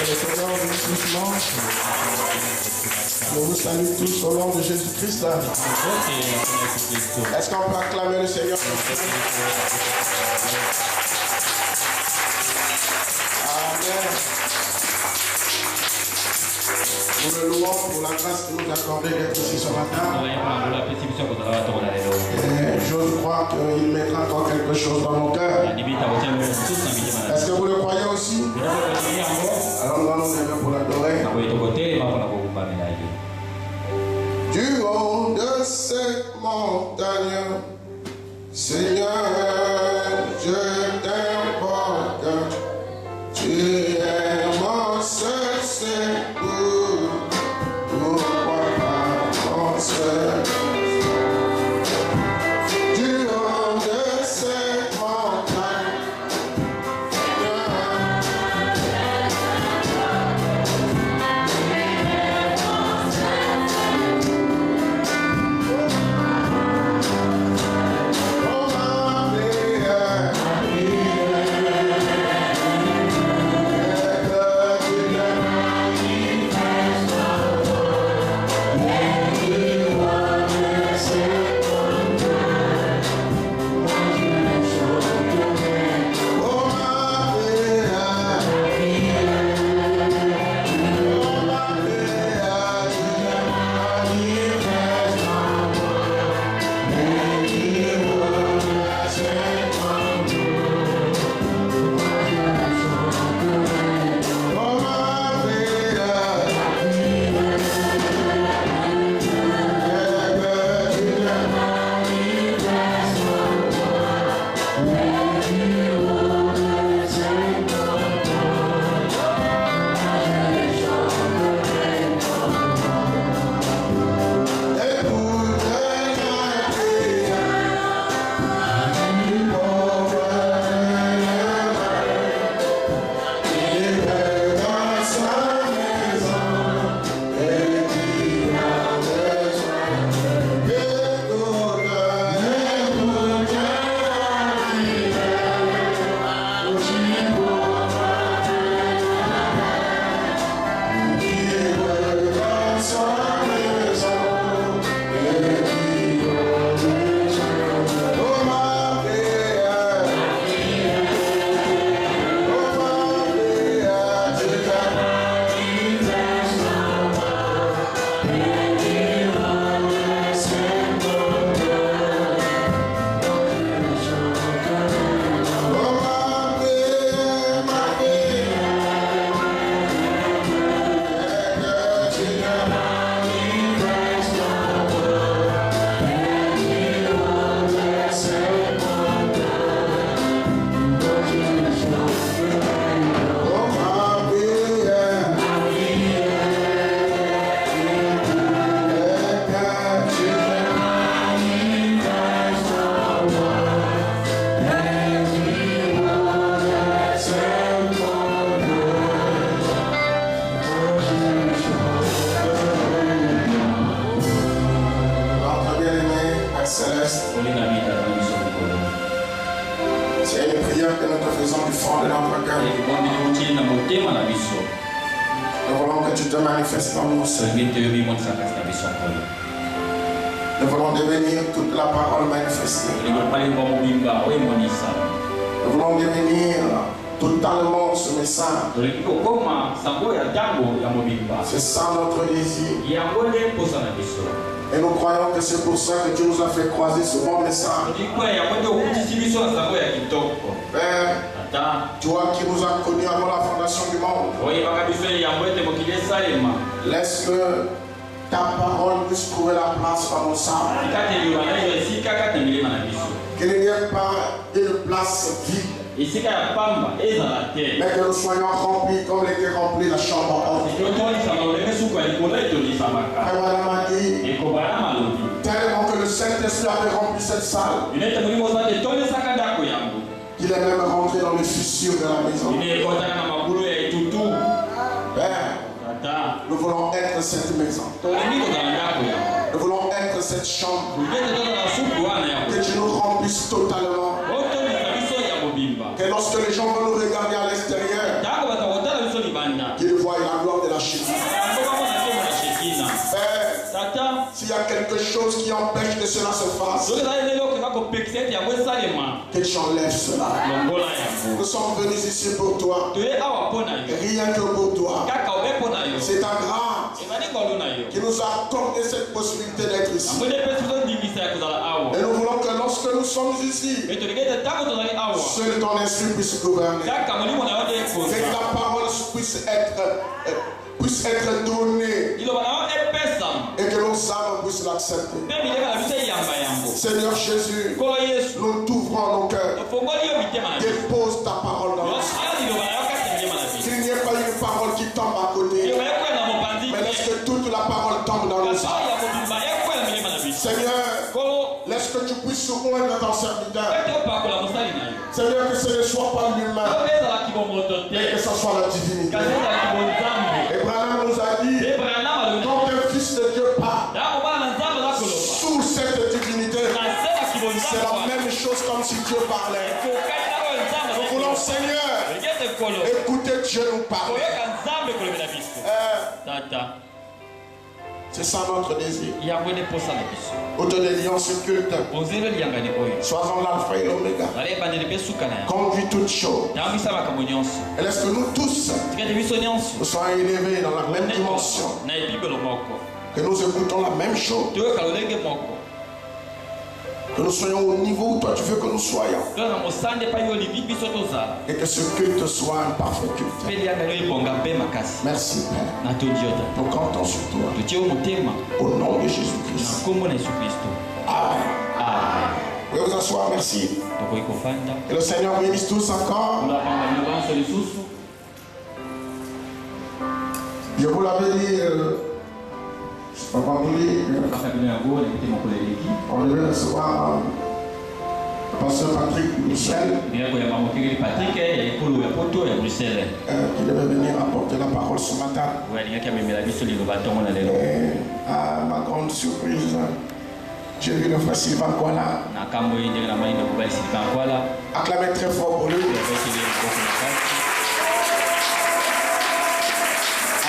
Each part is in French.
Que le Seigneur vous doucement. Je vous salue tous au nom de Jésus-Christ. Est-ce qu'on peut acclamer le Seigneur? Amen. Nous le louons pour la grâce que nous accordez d'être ici ce matin. Et je crois qu'il mettra encore quelque chose dans nos cœurs. Est-ce que vous le croyez aussi? Alors nous allons lever pour l'adorer. Du haut de cette montagne, Seigneur, je t'invoque. Tu es mon seul secours, pourquoi pas mon seul? Du haut de cette montagne, nous voulons devenir toute la parole manifestée. Nous voulons devenir totalement ce message. C'est ça notre désir. Et nous croyons que c'est pour ça que Dieu nous a fait croiser ce bon message. Père, toi qui nous as connus avant la fondation du monde, laisse que ta parole puisse trouver la place dans nos âmes. Qu'il n'y ait pas une place vide, mais que nous soyons remplis comme était remplie la chambre haute. Tellement que le Saint-Esprit avait rempli cette salle, qu'il est même rentré dans les fissures de la maison. Père, nous voulons être cette maison. Nous voulons être cette chambre. Que tu nous remplisses totalement. Que lorsque les gens vont nous regarder à l'extérieur, qu'ils choses qui empêchent que cela se fasse, que tu enlèves cela. Nous sommes venus ici pour toi. Rien que pour toi. C'est un grâce qui nous a accordé cette possibilité d'être ici. Et nous voulons que lorsque nous sommes ici, seul ton esprit puisse gouverner. Que ta parole puisse être donnée et que nos âmes puissent l'accepter. Seigneur Jésus, nous t'ouvrons nos cœurs. Dépose ta parole dans nous. Qu'il n'y ait pas une parole qui tombe à côté, mais laisse que toute la parole tombe dans nos âmes. Seigneur, laisse que tu puisses oindre ton serviteur. Seigneur, que ce ne soit pas l'humain, mais que ce soit la divinité. Abraham nous a dit, quand un fils de Dieu part sous cette divinité, c'est la même chose comme si Dieu parlait. Nous voulons, Seigneur, écouter Dieu nous parler. C'est ça notre désir. Au te déliant ce culte. Sois-en l'alpha et l'oméga. Conduis toutes choses. Et laisse que nous tous nous soyons élevés dans la même dimension. Que nous écoutons la même chose. Que nous soyons au niveau où toi tu veux que nous soyons. Et que ce culte soit un parfait culte. Merci Père. Nous comptons sur toi. Au nom de Jésus-Christ. Amen. Vous pouvez vous asseoir, merci. Et le Seigneur bénisse tous encore. Je vous l'avais dit. On devait recevoir le pasteur Patrick Michel qui devait venir apporter la parole ce matin. Et à ma grande surprise, j'ai vu le frère Sylvain Kouala. Acclamez très fort pour lui.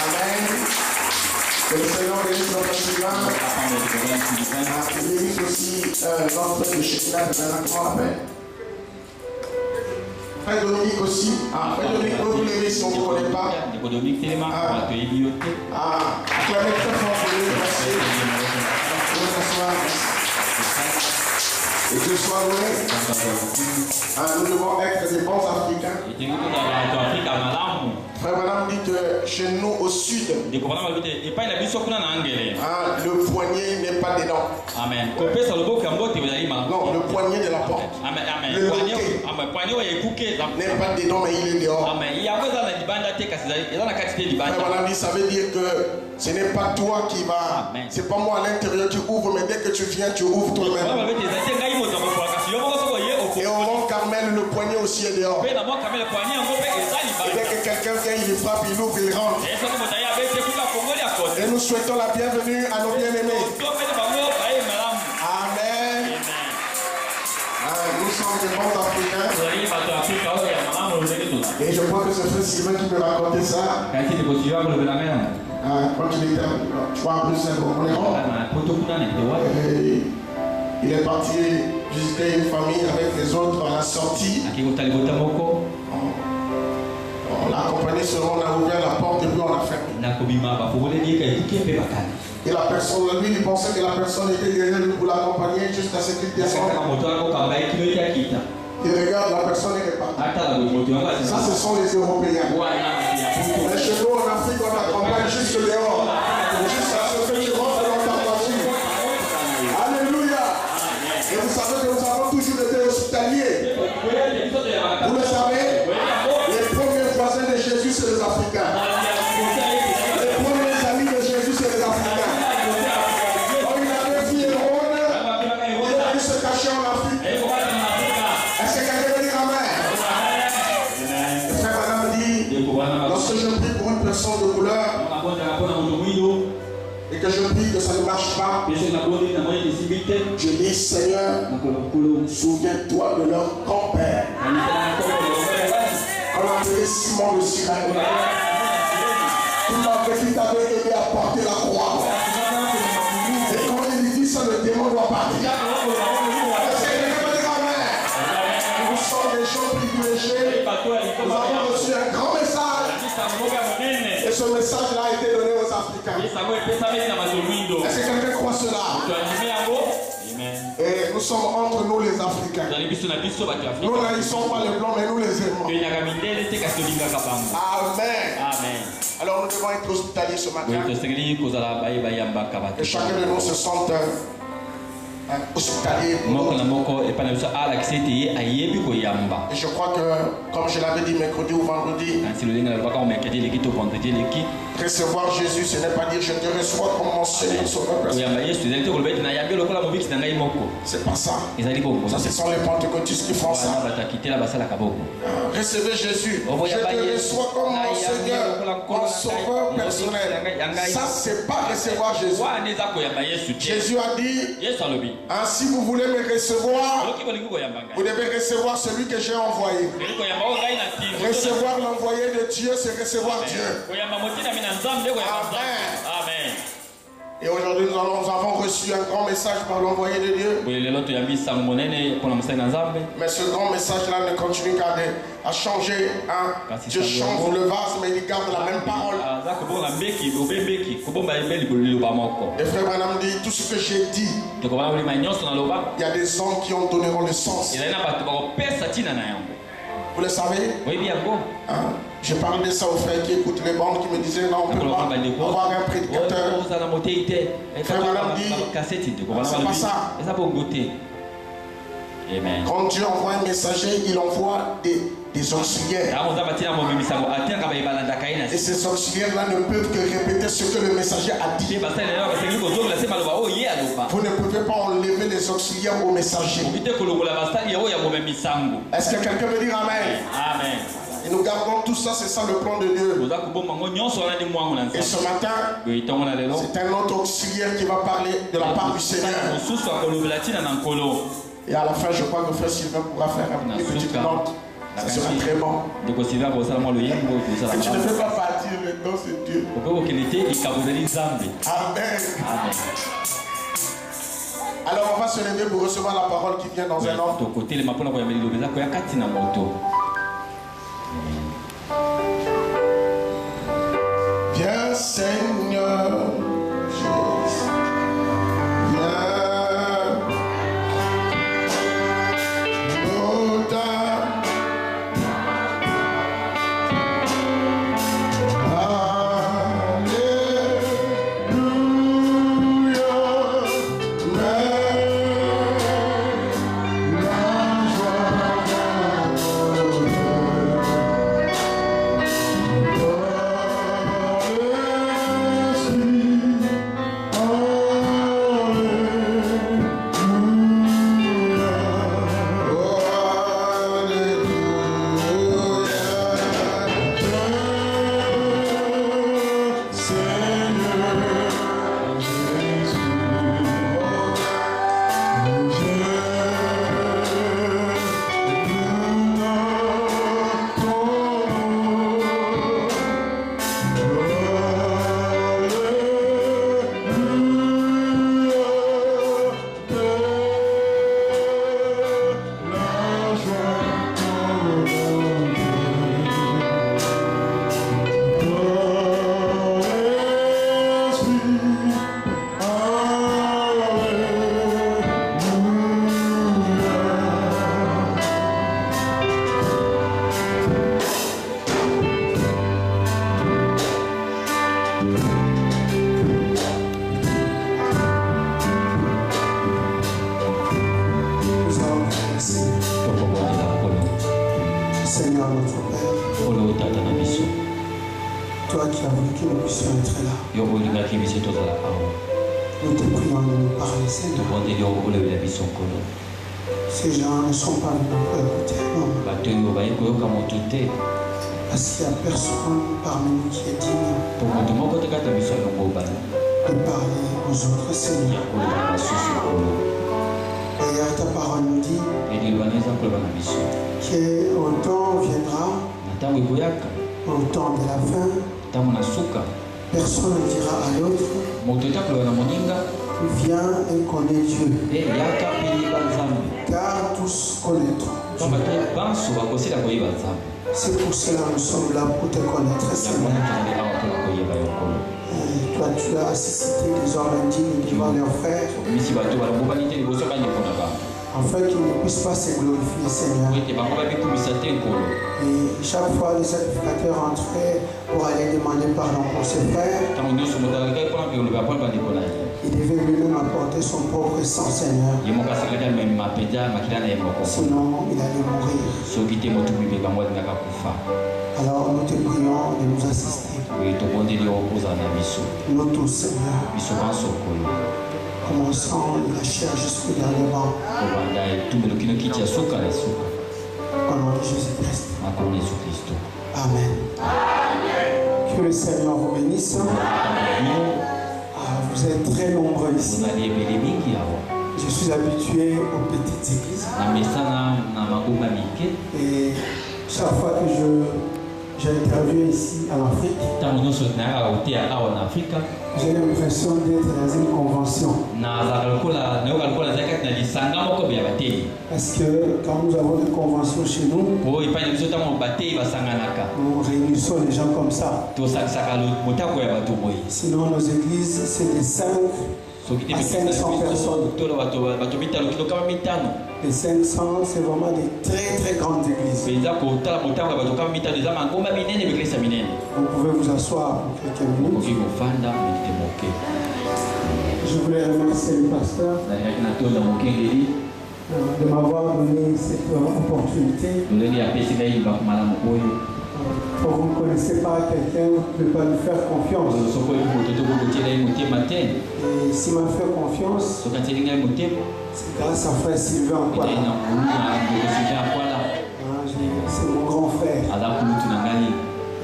Amen. Que le Seigneur bénisse notre Sylvain. Il bénisse aussi notre frère de Shekinah, comment on l'appelle? Frère Dominique aussi. Frère Dominique, vous l'avez si on ne vous connaît pas. Acclamez très fort pour lui. Merci. Vous asseoir. Et que soit loué. Nous devons être des bons Africains. Frère Madame dit que chez nous au sud, le poignet n'est pas dedans. Amen. Non, le poignet de la porte. Le loquet n'est pas dedans, mais il est dehors. Frère Madame dit, ça veut dire que ce n'est pas toi qui vas, c'est pas moi à l'intérieur qui ouvre, mais dès que tu viens, tu ouvres toi-même. Et au Mont Carmel, le poignet aussi est dehors. Et dès que quelqu'un vient, il frappe, il ouvre, il rentre. Et nous souhaitons la bienvenue à nos bien-aimés. Amen. Nous sommes des bons Africains. Et je crois que c'est frère Sylvain qui peut raconter ça. Quand il était 3 plus 5 au il est parti visiter une famille avec les autres à la sortie. On l'a accompagné seulement, on a ouvert la porte et puis on a fermé. Et la personne, lui, il pensait que la personne était derrière lui pour l'accompagner jusqu'à ce qu'il descende. Il regarde, la personne est partie. Ça, ce sont les Européens. Mais chez nous, en Afrique, on accompagne juste dehors. Jusqu'à ce que tu rentres dans ta voiture. Alléluia. Et vous savez que nous avons toujours été hospitaliers. Vous le savez, les premiers voisins de Jésus, c'est les Africains. Les premiers amis de Jésus, c'est les Africains. Quand il avait vu Hérode, il a pu se cacher en Afrique. Est-ce que quelqu'un veut dire Amen? Le frère Madame dit, lorsque je prie pour une personne de couleur, et que je prie que ça ne marche pas, je dis Seigneur, souviens-toi de leur grand-père. On l'appelait Simon le Cyrène. Tout l'enfant qui t'avait aidé à porter la croix. Et quand il dit ça ne ce message-là a été donné aux Africains. Est-ce que quelqu'un croit cela? Et nous sommes entre nous les Africains. Nous n'haïssons pas les Blancs, mais nous les aimons. Amen. Alors nous devons être hospitaliers ce matin. Que chacun de nous se sente hospitalier. Et je crois que, comme je l'avais dit mercredi ou vendredi, recevoir Jésus, ce n'est pas dire je te reçois comme mon Seigneur Sauveur personnel. C'est pas ça. Ça, ce sont les pentecôtistes qui font ça. Recevez Jésus. Je te reçois comme mon Seigneur, mon Sauveur personnel. Ça, c'est pas recevoir Jésus. Jésus a dit, si vous voulez me recevoir, vous devez recevoir celui que j'ai envoyé. Recevoir l'envoyé de Dieu, c'est recevoir Dieu. Amen. Et aujourd'hui, nous avons reçu un grand message par l'envoyé de Dieu. Mais ce grand message-là ne continue qu'à changer. Dieu change le vase, mais il garde la même parole. Et frère Branham dit, tout ce que j'ai dit, il y a des hommes qui en donneront le sens. Vous le savez? Oui, bien beau. Je parle de ça aux frères qui écoutent les bandes qui me disaient non, on ne peut pas avoir un prédicateur. Frère Branham dit, c'est pas ça. Quand Dieu envoie un messager, il envoie des auxiliaires. Et ces auxiliaires-là ne peuvent que répéter ce que le messager a dit. Vous ne pouvez pas enlever les auxiliaires au messager. Est-ce que quelqu'un veut dire Amen? Amen. Et nous gardons tout ça, c'est ça le plan de Dieu. Et ce matin, c'est un autre auxiliaire qui va parler de la part du Seigneur. Et à la fin, je crois que frère Sylvain pourra faire une petite note. Ça sera très bon. Et tu ne peux pas partir, le temps c'est Dieu. Amen. Alors on va se lever pour recevoir la parole qui vient dans un ordre. Viens Seigneur Jésus. Ces gens ne sont pas nombreux, parce qu'il n'y a personne parmi nous qui est digne de parler aux autres, Seigneur. D'ailleurs, ta parole nous dit qu'au temps viendra, au temps de la fin, personne ne dira à l'autre, viens et connais Dieu. Car tous connaîtront. C'est pour cela que nous sommes là pour te connaître, Seigneur. Toi, tu as suscité des hommes indignes devant leurs frères, afin qu'ils ne puissent pas se glorifier, Seigneur. Et chaque fois, les sacrificateurs entraient pour aller demander pardon pour ses frères. Il devait lui-même apporter son propre sang, Seigneur. Sinon, il allait mourir. Alors, nous te prions de nous assister. Nous tous, Seigneur. Commençons de la chair jusqu'au dernier banc. Au nom de Jésus-Christ. Amen. Que le Seigneur vous bénisse. Vous êtes très nombreux ici. Je suis habitué aux petites églises. Et chaque fois que j'interviens ici en Afrique, j'ai l'impression d'être dans une convention. Parce que quand nous avons des conventions chez nous, nous réunissons les gens comme ça. Sinon, nos églises, c'est des 5 à 500 personnes. Les 500, c'est vraiment des très très grandes églises. Vous pouvez vous asseoir pour quelques minutes. Je voulais remercier le pasteur de m'avoir donné cette opportunité. Quand vous ne connaissez pas quelqu'un, vous ne pouvez pas lui faire confiance. Et s'il m'a fait confiance, c'est grâce à frère Sylvain Akwala. C'est mon grand frère.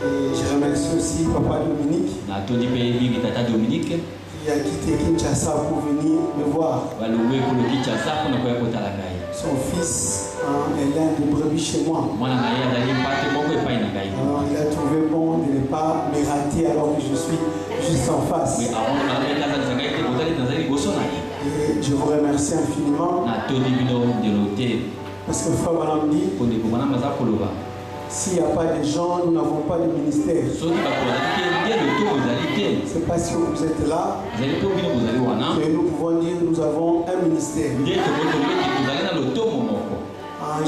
Et je remercie aussi papa Dominique, qui a quitté Kinshasa pour venir me voir. Son fils est l'un des brebis chez moi. Alors il a trouvé bon de ne pas me rater alors que je suis juste en face. Et je vous remercie infiniment. Parce que Frère Balam dit, s'il n'y a pas de gens, nous n'avons pas de ministère. C'est parce que vous êtes là que nous pouvons dire que nous avons un ministère.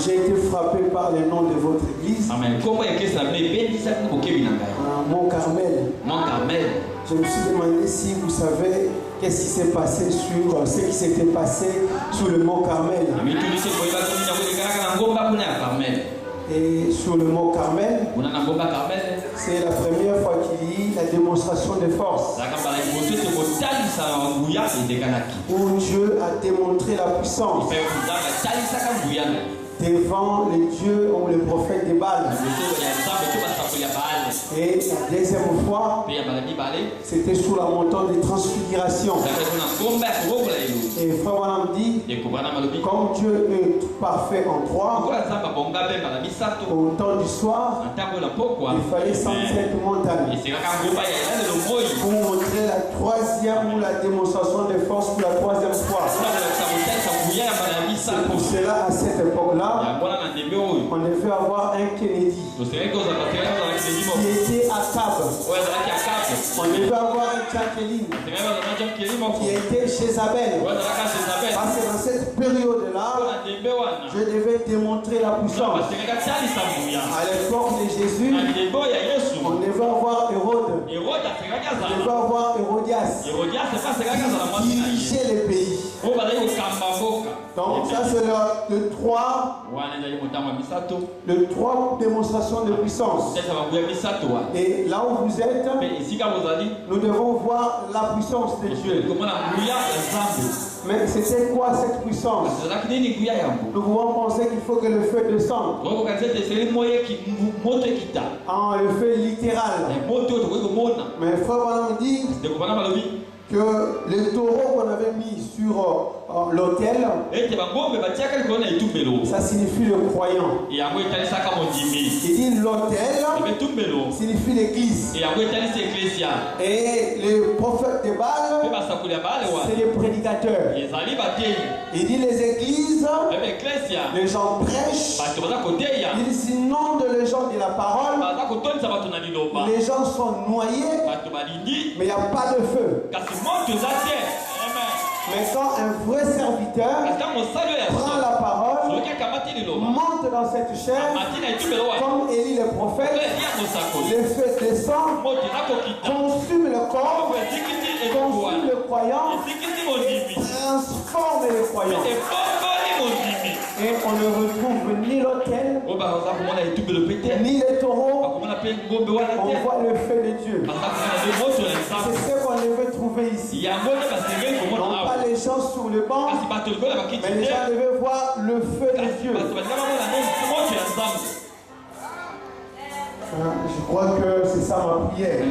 J'ai été frappé par le nom de votre église. Mont Carmel. Je me suis demandé si vous savez qu'est-ce qui s'est passé sur ce qui s'était passé sur le Mont Carmel. Et sur le Mont Carmel, c'est la première fois qu'il y a la démonstration de force. Où Dieu a démontré la puissance devant les dieux ou les prophètes de Baal. Et la deuxième fois, c'était sous la montagne de transfiguration. Et Frère Branham dit, comme Dieu est parfait en 3, au temps du soir, il fallait sortir cette montagne pour montrer la troisième ou la démonstration de force pour la troisième fois. C'est pour cela, à cette époque-là, on devait avoir un Kennedy qui était à Cab. On devait avoir un Jacqueline qui était chez Abel. Parce que dans cette période-là, je devais démontrer la puissance. À l'époque de Jésus, on devait avoir Hérode. On devait avoir Hérodias qui dirigeait les pays. Donc ça c'est le 3 démonstration de puissance. Et là où vous êtes, nous devons voir la puissance de Dieu. Mais c'était quoi cette puissance? Nous pouvons penser qu'il faut que le feu descende. Le feu littéral. Mais Frère Branham dit que les taureaux qu'on avait mis sur l'autel, ça signifie le croyant. Il dit l'autel signifie l'église. Et les prophètes de Baal, c'est les prédicateurs. Il dit les églises, Les gens prêchent. Ils inondent les gens de la parole. Les gens sont noyés. Mais il n'y a pas de feu. Mais quand un vrai serviteur prend la parole, monte dans cette chair, comme Élie le prophète, le feu descend, consume le corps, consume le croyant, transforme le croyant. Et on ne retrouve ni l'autel, ni les taureaux. On voit le feu de Dieu. C'est ce qu'on devait trouver ici. Non pas les gens sur le banc, mais les gens devaient voir le feu de Dieu. Je crois que c'est ça ma prière.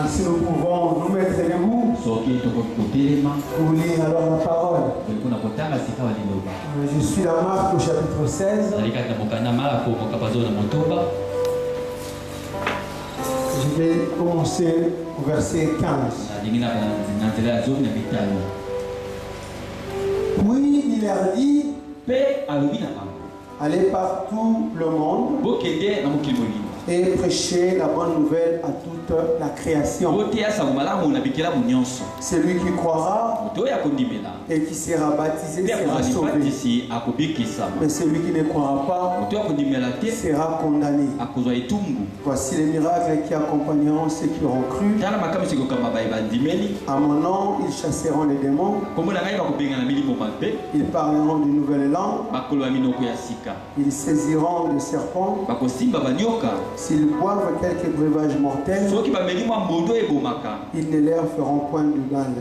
Si nous pouvons nous mettre debout pour lire alors la parole. Je suis la Marc au chapitre 16. Je vais commencer au verset 15. Puis il leur dit, allez par tout le monde et prêcher la bonne nouvelle à toute la création. Celui qui croira et qui sera baptisé sera sauvé. Mais celui qui ne croira pas sera condamné. Voici les miracles qui accompagneront ceux qui auront cru. À mon nom, ils chasseront les démons. Ils parleront de nouvelles langues. Ils saisiront des serpents. S'ils boivent quelques breuvages mortels, ils ne leur feront point de mal.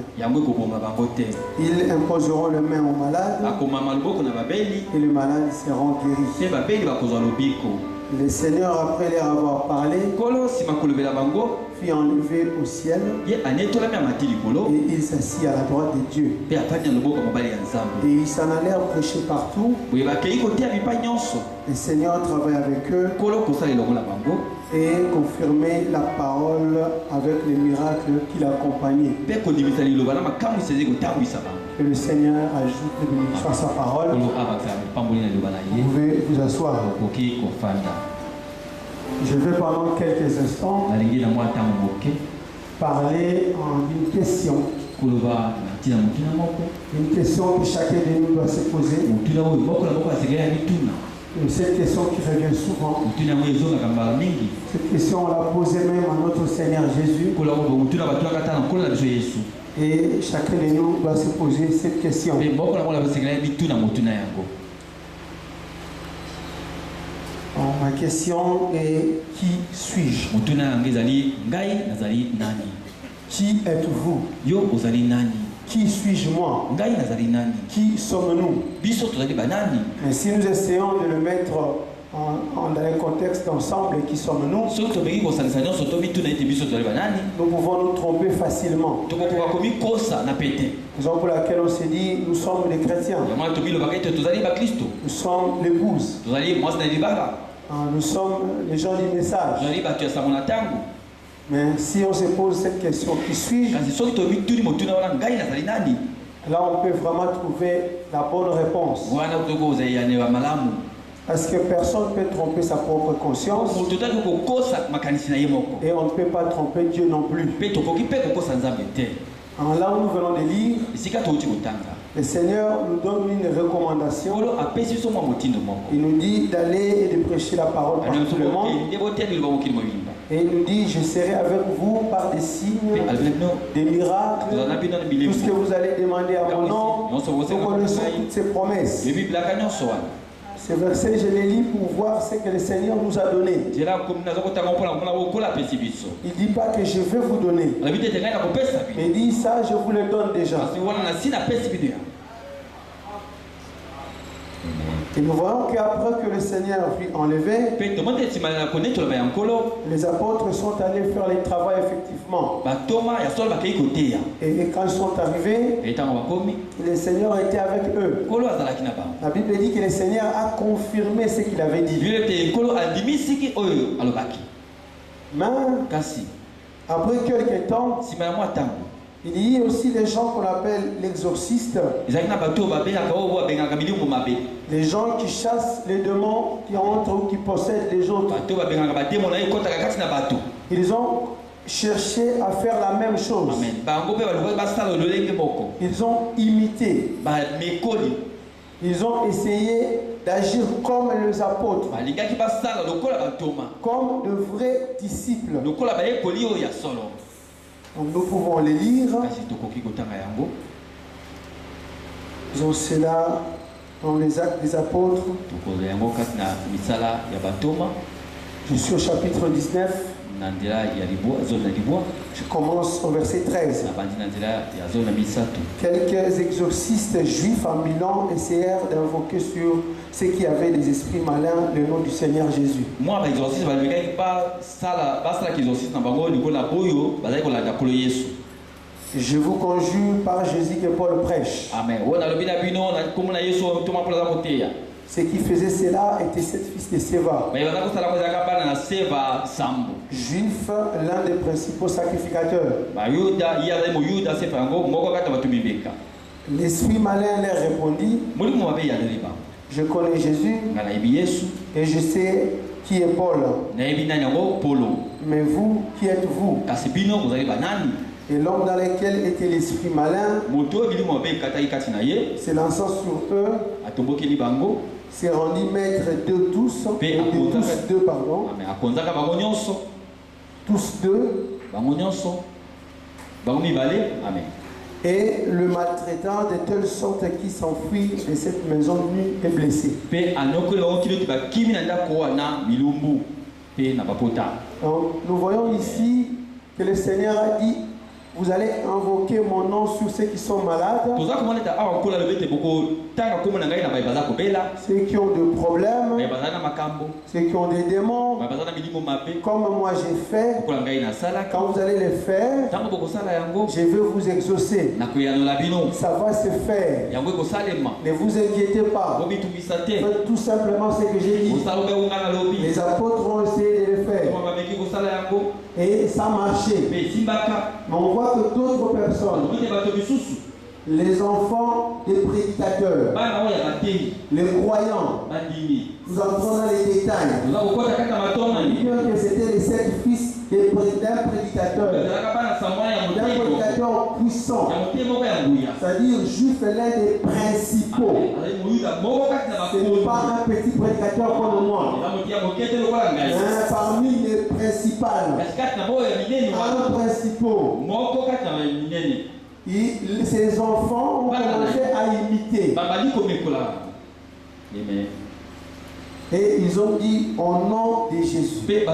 Ils imposeront les mains aux malades et les malades seront guéris. Le Seigneur, après leur avoir parlé, fit enlever au ciel et il s'assit à la droite de Dieu. Et ils s'en allèrent prêcher partout. Le Seigneur travaille avec eux et confirmait la parole avec les miracles qui l'accompagnaient. Que le Seigneur ajoute de bénédiction à sa parole. Vous pouvez vous asseoir. Je vais pendant quelques instants parler d'une question. Une question que chacun de nous doit se poser. Cette question qui revient souvent. Cette question, on l'a posée même à notre Seigneur Jésus. Et chacun de nous doit se poser cette question. Ma question est: qui suis-je? Qui êtes-vous? Qui suis-je moi? Qui sommes-nous? Mais si nous essayons de le mettre dans un contexte d'ensemble, qui sommes-nous? Nous pouvons nous tromper facilement. Raison pour laquelle on se dit nous sommes des chrétiens. Nous sommes l'épouse. Nous sommes les gens du message. Mais si on se pose cette question, qui suis-je? Là, on peut vraiment trouver la bonne réponse. Parce que personne ne peut tromper sa propre conscience. Et on ne peut pas tromper Dieu non plus. Alors là où nous venons de lire, le Seigneur nous donne une recommandation. Il nous dit d'aller et de prêcher la parole par tout le monde. Et il nous dit: je serai avec vous par des signes, des miracles, tout ce que vous allez demander à mon nom. Nous connaissons toutes ces promesses. Ce verset, je les lis pour voir ce que le Seigneur nous a donné. Il ne dit pas que je vais vous donner. Mais il dit: ça, je vous le donne déjà. Et nous voyons qu'après que le Seigneur fut enlevé, les apôtres sont allés faire le travail effectivement. Et quand ils sont arrivés, le Seigneur était avec eux. La Bible dit que le Seigneur a confirmé ce qu'il avait dit. Mais après quelques temps, Il y a aussi les gens qu'on appelle l'exorciste. Les gens qui chassent les démons qui entrent ou qui possèdent les autres. Ils ont cherché à faire la même chose. Ils ont imité. Ils ont essayé d'agir comme les apôtres, comme de vrais disciples. Donc nous pouvons les lire. Ils ont cela dans les Actes des Apôtres. Je suis au chapitre 19. Je commence au verset 13. Quelques exorcistes juifs à Milan essayèrent d'invoquer sur ceux qui avaient des esprits malins le nom du Seigneur Jésus. Je vous conjure par Jésus que Paul prêche. Amen. Ceux qui faisaient cela étaient 7 fils de Séva. Juifs, l'un des principaux sacrificateurs. L'esprit malin leur répondit: je connais Jésus et je sais qui est Paul. Mais vous, qui êtes-vous? Et l'homme dans lequel était l'esprit malin, s'élançant sur eux, s'est rendu maître de tous, tous deux, et le maltraitant de telle sorte qu'il s'enfuit de cette maison nue et blessé. Donc, nous voyons ici que le Seigneur a dit: vous allez invoquer mon nom sur ceux qui sont malades, ceux qui ont des problèmes, ceux qui ont des démons, comme moi j'ai fait. Quand vous allez les faire, je vais vous exaucer. Ça va se faire. Ne vous inquiétez pas. Faites tout simplement ce que j'ai dit. Les apôtres ont essayé de le faire et ça marchait. Mais on voit que d'autres personnes, les enfants des prédicateurs, les croyants, nous entrons dans les détails. Que c'était les 7 fils d'un prédicateur puissant, c'est-à-dire juif, l'un des principaux. Ce n'est pas un petit prédicateur comme moi, parmi les principales, un principaux. Ces enfants ont commencé à imiter. Et ils ont dit au nom de Jésus. Ils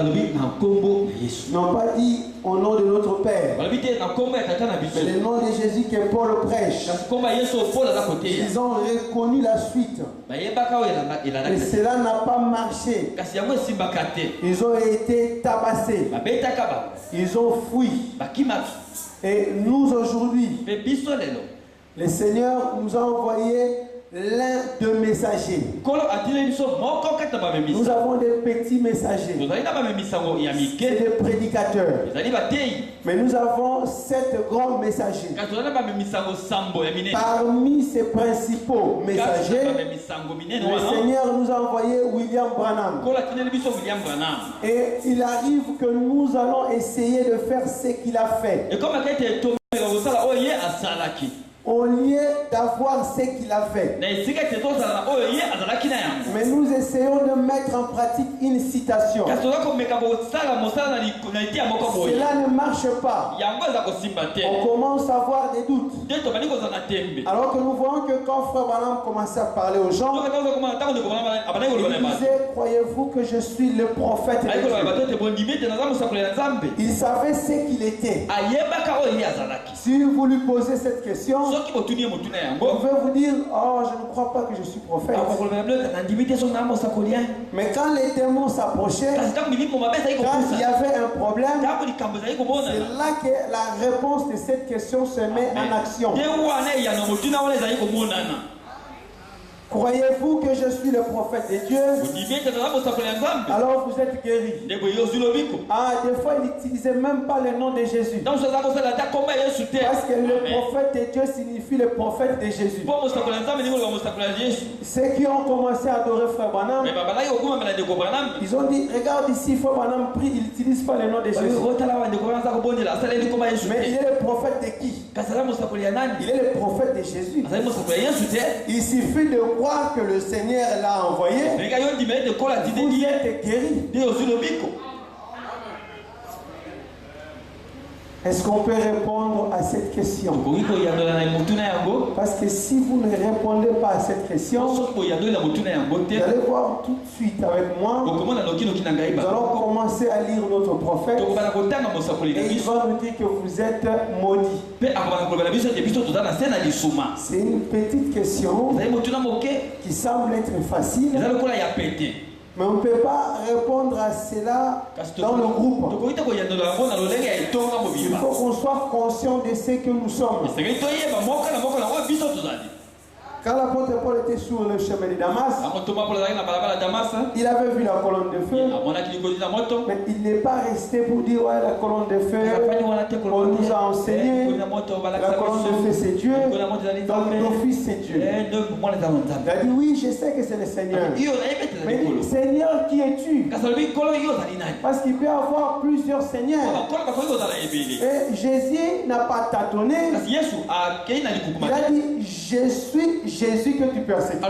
n'ont pas dit au nom de notre Père. Mais le nom de Jésus que Paul prêche. Ils ont reconnu la suite. Et cela n'a pas marché. Ils ont été tabassés. Ils ont fui. Et nous aujourd'hui, le Seigneur nous a envoyé l'un de messagers. Nous avons des petits messagers, des prédicateurs. Mais nous avons 7 grands messagers. Parmi ces principaux messagers, le Seigneur nous a envoyé William Branham. Et il arrive que nous allons essayer de faire ce qu'il a fait. Au lieu d'avoir ce qu'il a fait. Mais nous essayons de mettre en pratique une citation. Cela ne marche pas. On commence à avoir des doutes. Alors que nous voyons que quand Frère Branham commençait à parler aux gens, il disait: croyez-vous que je suis le prophète de Dieu? Il savait ce qu'il était. Si vous lui posez cette question, on veut vous dire: oh, je ne crois pas que je suis prophète. Mais quand les démons s'approchaient, quand il y avait un problème, c'est là que la réponse de cette question se met en action. Croyez-vous que je suis le prophète de Dieu? Alors vous êtes guéris. Ah, des fois il n'utilisait même pas le nom de Jésus. Parce que le prophète de Dieu signifie le prophète de Jésus. Ceux qui ont commencé à adorer Frère Branham, ils ont dit, regarde ici, Frère Branham prie, il n'utilise pas le nom de Jésus. Mais il est le prophète de qui? Il est le prophète de Jésus. Il suffit de croire que le Seigneur l'a envoyé. Vous êtes guéri. Est-ce qu'on peut répondre à cette question? Parce que si vous ne répondez pas à cette question, vous allez voir tout de suite avec moi. Nous allons commencer à lire notre prophète. Et il va nous dire que vous êtes maudits. C'est une petite question qui semble être facile. Mais on ne peut pas répondre à cela dans le groupe. Il faut qu'on soit conscient de ce que nous sommes. Quand l'apôtre Paul était sur le chemin de Damas, il avait vu la colonne de feu, mais il n'est pas resté pour dire ouais, la colonne de feu, on nous a enseigné, la colonne de feu c'est Dieu, donc nos fils c'est Dieu. Il a dit oui, je sais que c'est le Seigneur. Mais Seigneur, qui es-tu? Parce qu'il peut y avoir plusieurs seigneurs. Et Jésus n'a pas tâtonné. Il a dit je suis Jésus que tu persécutes.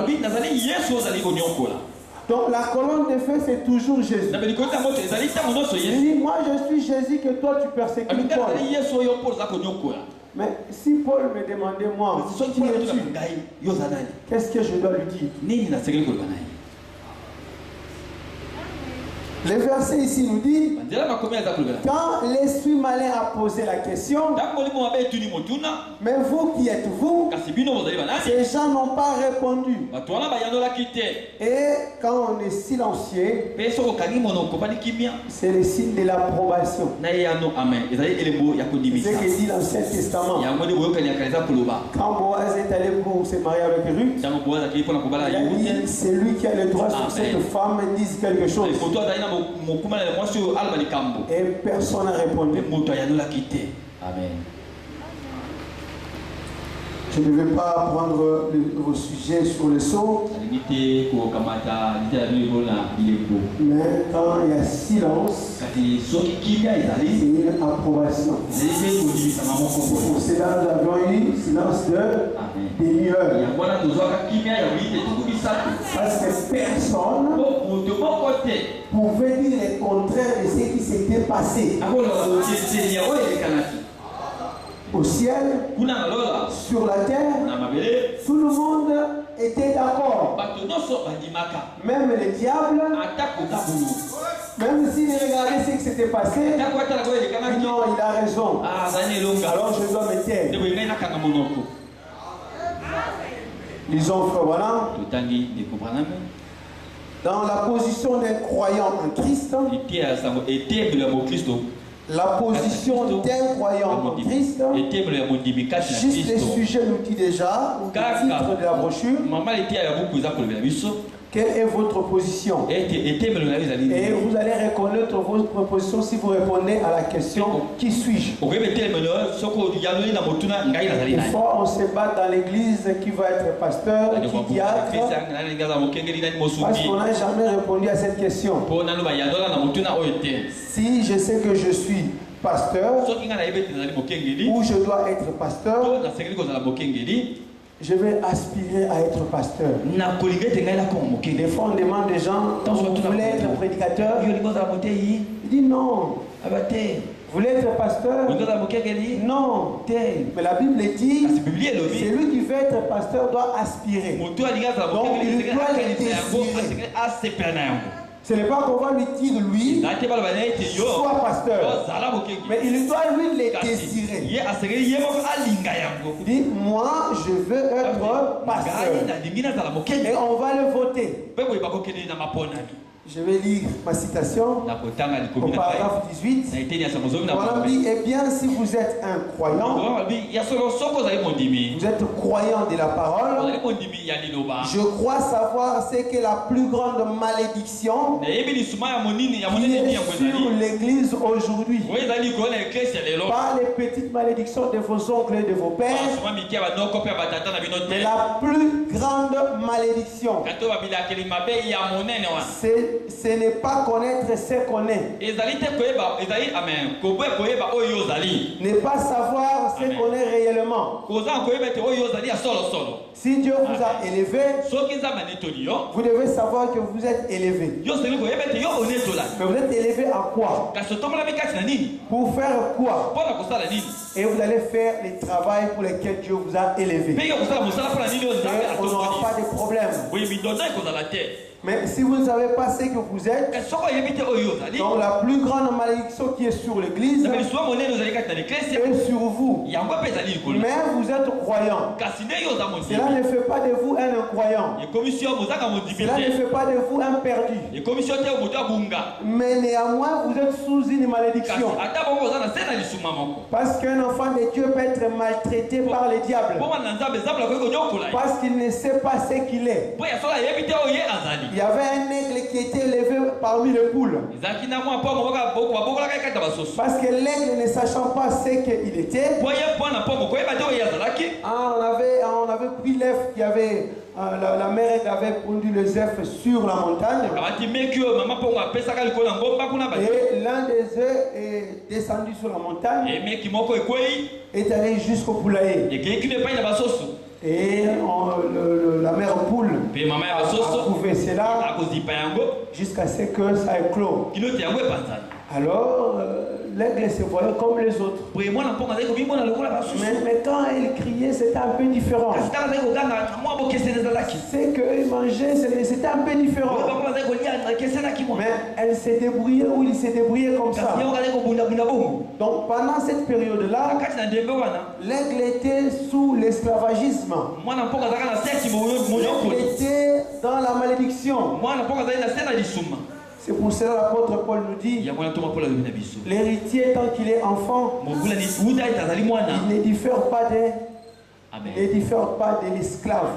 Donc la colonne de feu c'est toujours Jésus. Il dit moi je suis Jésus que toi tu persécutes Paul. Mais si Paul me demandait moi qui es-tu, qu'est-ce que je dois lui dire? Le verset ici nous dit, quand l'esprit malin a posé la question, mais vous qui êtes vous, ces gens n'ont pas répondu. Et quand on est silencieux, c'est le signe de l'approbation. C'est ce que dit l'Ancien Testament. Quand Boaz est allé pour se marier avec Ruth, c'est lui qui a le droit sur cette femme et dit quelque chose. Et personne n'a répondu. Amen. Je ne vais pas prendre vos sujets sur le son. Mais quand il y a silence, c'est une approbation. Pour cela, nous avons eu silence de demi-heure. Parce que personne pouvait dire le contraire de ce qui s'était passé. Au ciel, sur la terre, tout le monde était d'accord. Même le diable, même s'il regardait ce qui s'était passé, non, il a raison. Alors je dois me taire. Lisons Frère Branham. Dans la position d'un croyant en Christ, la position d'un croyant en Christ, juste le sujet nous dit déjà, le titre de la brochure. Quelle est votre position? Et vous allez reconnaître votre position si vous répondez à la question qui suis-je? Des fois, on se bat dans l'église qui va être pasteur, qui diacre, parce qu'on n'a jamais répondu à cette question. Si je sais que je suis pasteur, ou je dois être pasteur, je vais aspirer à être pasteur. Des fois, on demande des gens, vous voulez être prédicateur? Il dit non. Vous voulez être pasteur? Non. Mais la Bible dit, celui qui veut être pasteur doit aspirer. Donc, il doit le désirer. Ce n'est pas qu'on va lui dire, lui, sois pasteur. Mais il doit lui le désirer. Il dit, moi, je veux être pasteur. Et on va le voter. Je vais lire ma citation au paragraphe 18. On dit, eh bien, si vous êtes un croyant, vous êtes croyant de la parole, je crois savoir c'est que la plus grande malédiction qui est sur l'église aujourd'hui, pas les petites malédictions de vos oncles et de vos pères, mais la plus grande malédiction, ce n'est pas connaître ce qu'on est. Ne pas savoir ce qu'on est réellement. Si Dieu vous a élevé, vous devez savoir que vous êtes élevé. Mais vous êtes élevé à quoi? Pour faire quoi? Et vous allez faire les travaux pour lesquels Dieu vous a élevé. Et on n'aura pas de problème. Mais si vous ne savez pas ce que vous êtes, donc la plus grande malédiction qui est sur l'église est sur vous. Mais vous êtes croyant. Cela ne fait pas de vous un incroyant. Cela ne fait pas de vous un perdu. Mais néanmoins, vous êtes sous une malédiction. Parce qu'un enfant de Dieu peut être maltraité par le diable. Parce qu'il ne sait pas ce qu'il est. Il y avait un aigle qui était élevé parmi les poules. Parce que l'aigle, ne sachant pas ce qu'il était, on avait pris l'œuf qui avait, la mère avait pondu les œufs sur la montagne. Et l'un des œufs est descendu sur la montagne et est allé jusqu'au poulailler. Et la mère poule a trouvé cela jusqu'à ce que ça éclose. Alors, l'aigle se voyait comme les autres. Mais quand elle criait, c'était un peu différent. Ce qu'elle mangeait, c'était un peu différent. Mais elle s'est débrouillée ou il s'est débrouillé comme ça. Donc pendant cette période-là, l'aigle était sous l'esclavagisme. L'aigle était dans la malédiction. C'est pour cela l'apôtre Paul nous dit, l'héritier tant qu'il est enfant, il ne diffère pas de l'esclave.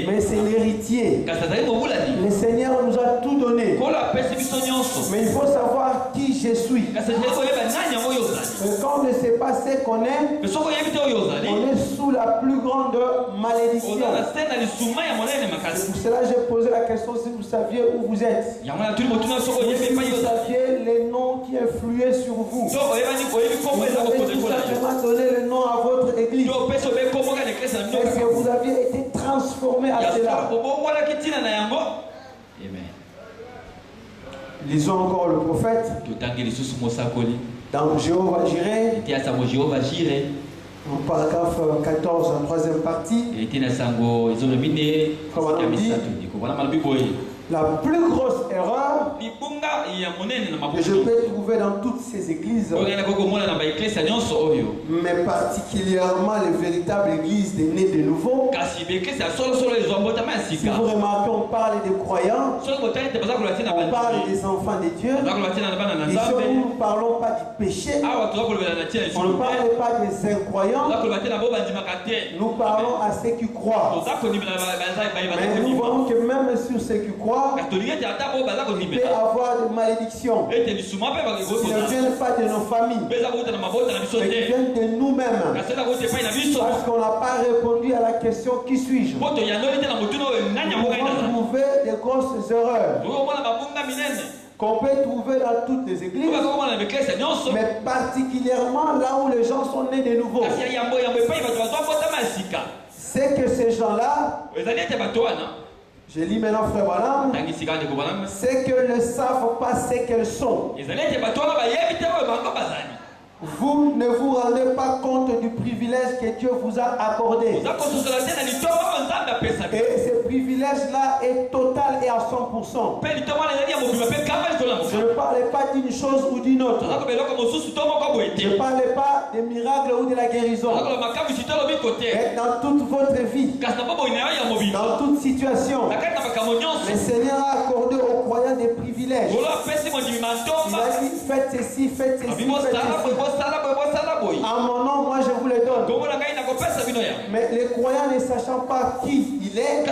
Mais c'est l'héritier. Le Seigneur nous a tout donné. Mais il faut savoir qui je suis. Mais quand on ne sait pas ce qu'on est, on est sous la plus grande malédiction. C'est pour cela que j'ai posé la question si vous saviez où vous êtes. Si vous saviez les noms qui influaient sur vous. Vous avez tout simplement donné le nom à votre église. Est-ce que vous aviez été transformé à cela? Lisons encore le prophète. Dans Jéhovah Jireh, en paragraphe 14, en troisième partie, comme on dit, la plus grosse erreur que je peux trouver dans toutes ces églises, mais particulièrement les véritables églises des nés de nouveau, si vous remarquez, on parle des croyants, on parle des enfants de Dieu. Ici, nous ne parlons pas du péché, on ne parle pas des incroyants, nous parlons à ceux qui croient. Mais nous voyons que même sur ceux qui croient, il peut avoir des malédictions qui ne viennent pas de nos familles, mais qui viennent de nous-mêmes, parce qu'on n'a pas répondu à la question qui suis-je. Nous pouvons trouver des grosses erreurs qu'on peut trouver dans toutes les églises, mais particulièrement là où les gens sont nés de nouveau. C'est que ces gens-là, je lis maintenant Frère Branham, c'est que ne savent pas ce qu'elles sont. Vous ne vous rendez pas compte du privilège que Dieu vous a accordé. Et ce privilège-là est total et à 100%. Je ne parlais pas d'une chose ou d'une autre. Je ne parlais pas des miracles ou de la guérison. Mais dans toute votre vie, dans toute situation, le Seigneur a accordé au privilèges. Il a dit faites ceci, faites ceci, faites ceci. À mon nom, moi je vous les donne. Mais les croyants ne sachant pas qui il est,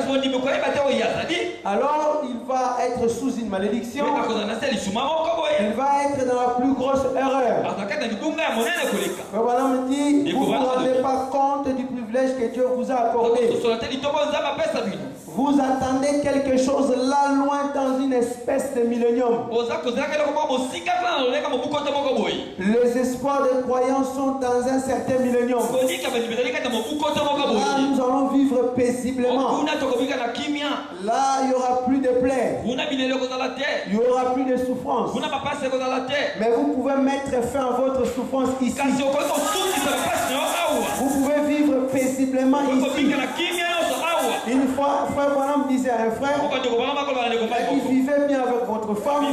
alors il va être sous une malédiction. Il va être dans la plus grosse erreur. Voilà me dit, vous ne vous rendez pas compte du privilège que Dieu vous a accordé. Vous attendez quelque chose là loin dans une espèce de millénium. Les espoirs des croyants sont dans un certain millénium. Là, nous allons vivre paisiblement. Là, il n'y aura plus de plaies. Il n'y aura plus de souffrance. Mais vous pouvez mettre fin à votre souffrance ici. Vous pouvez vivre paisiblement ici. Une fois, frère Branham disait à un frère, il vivait bien avec votre femme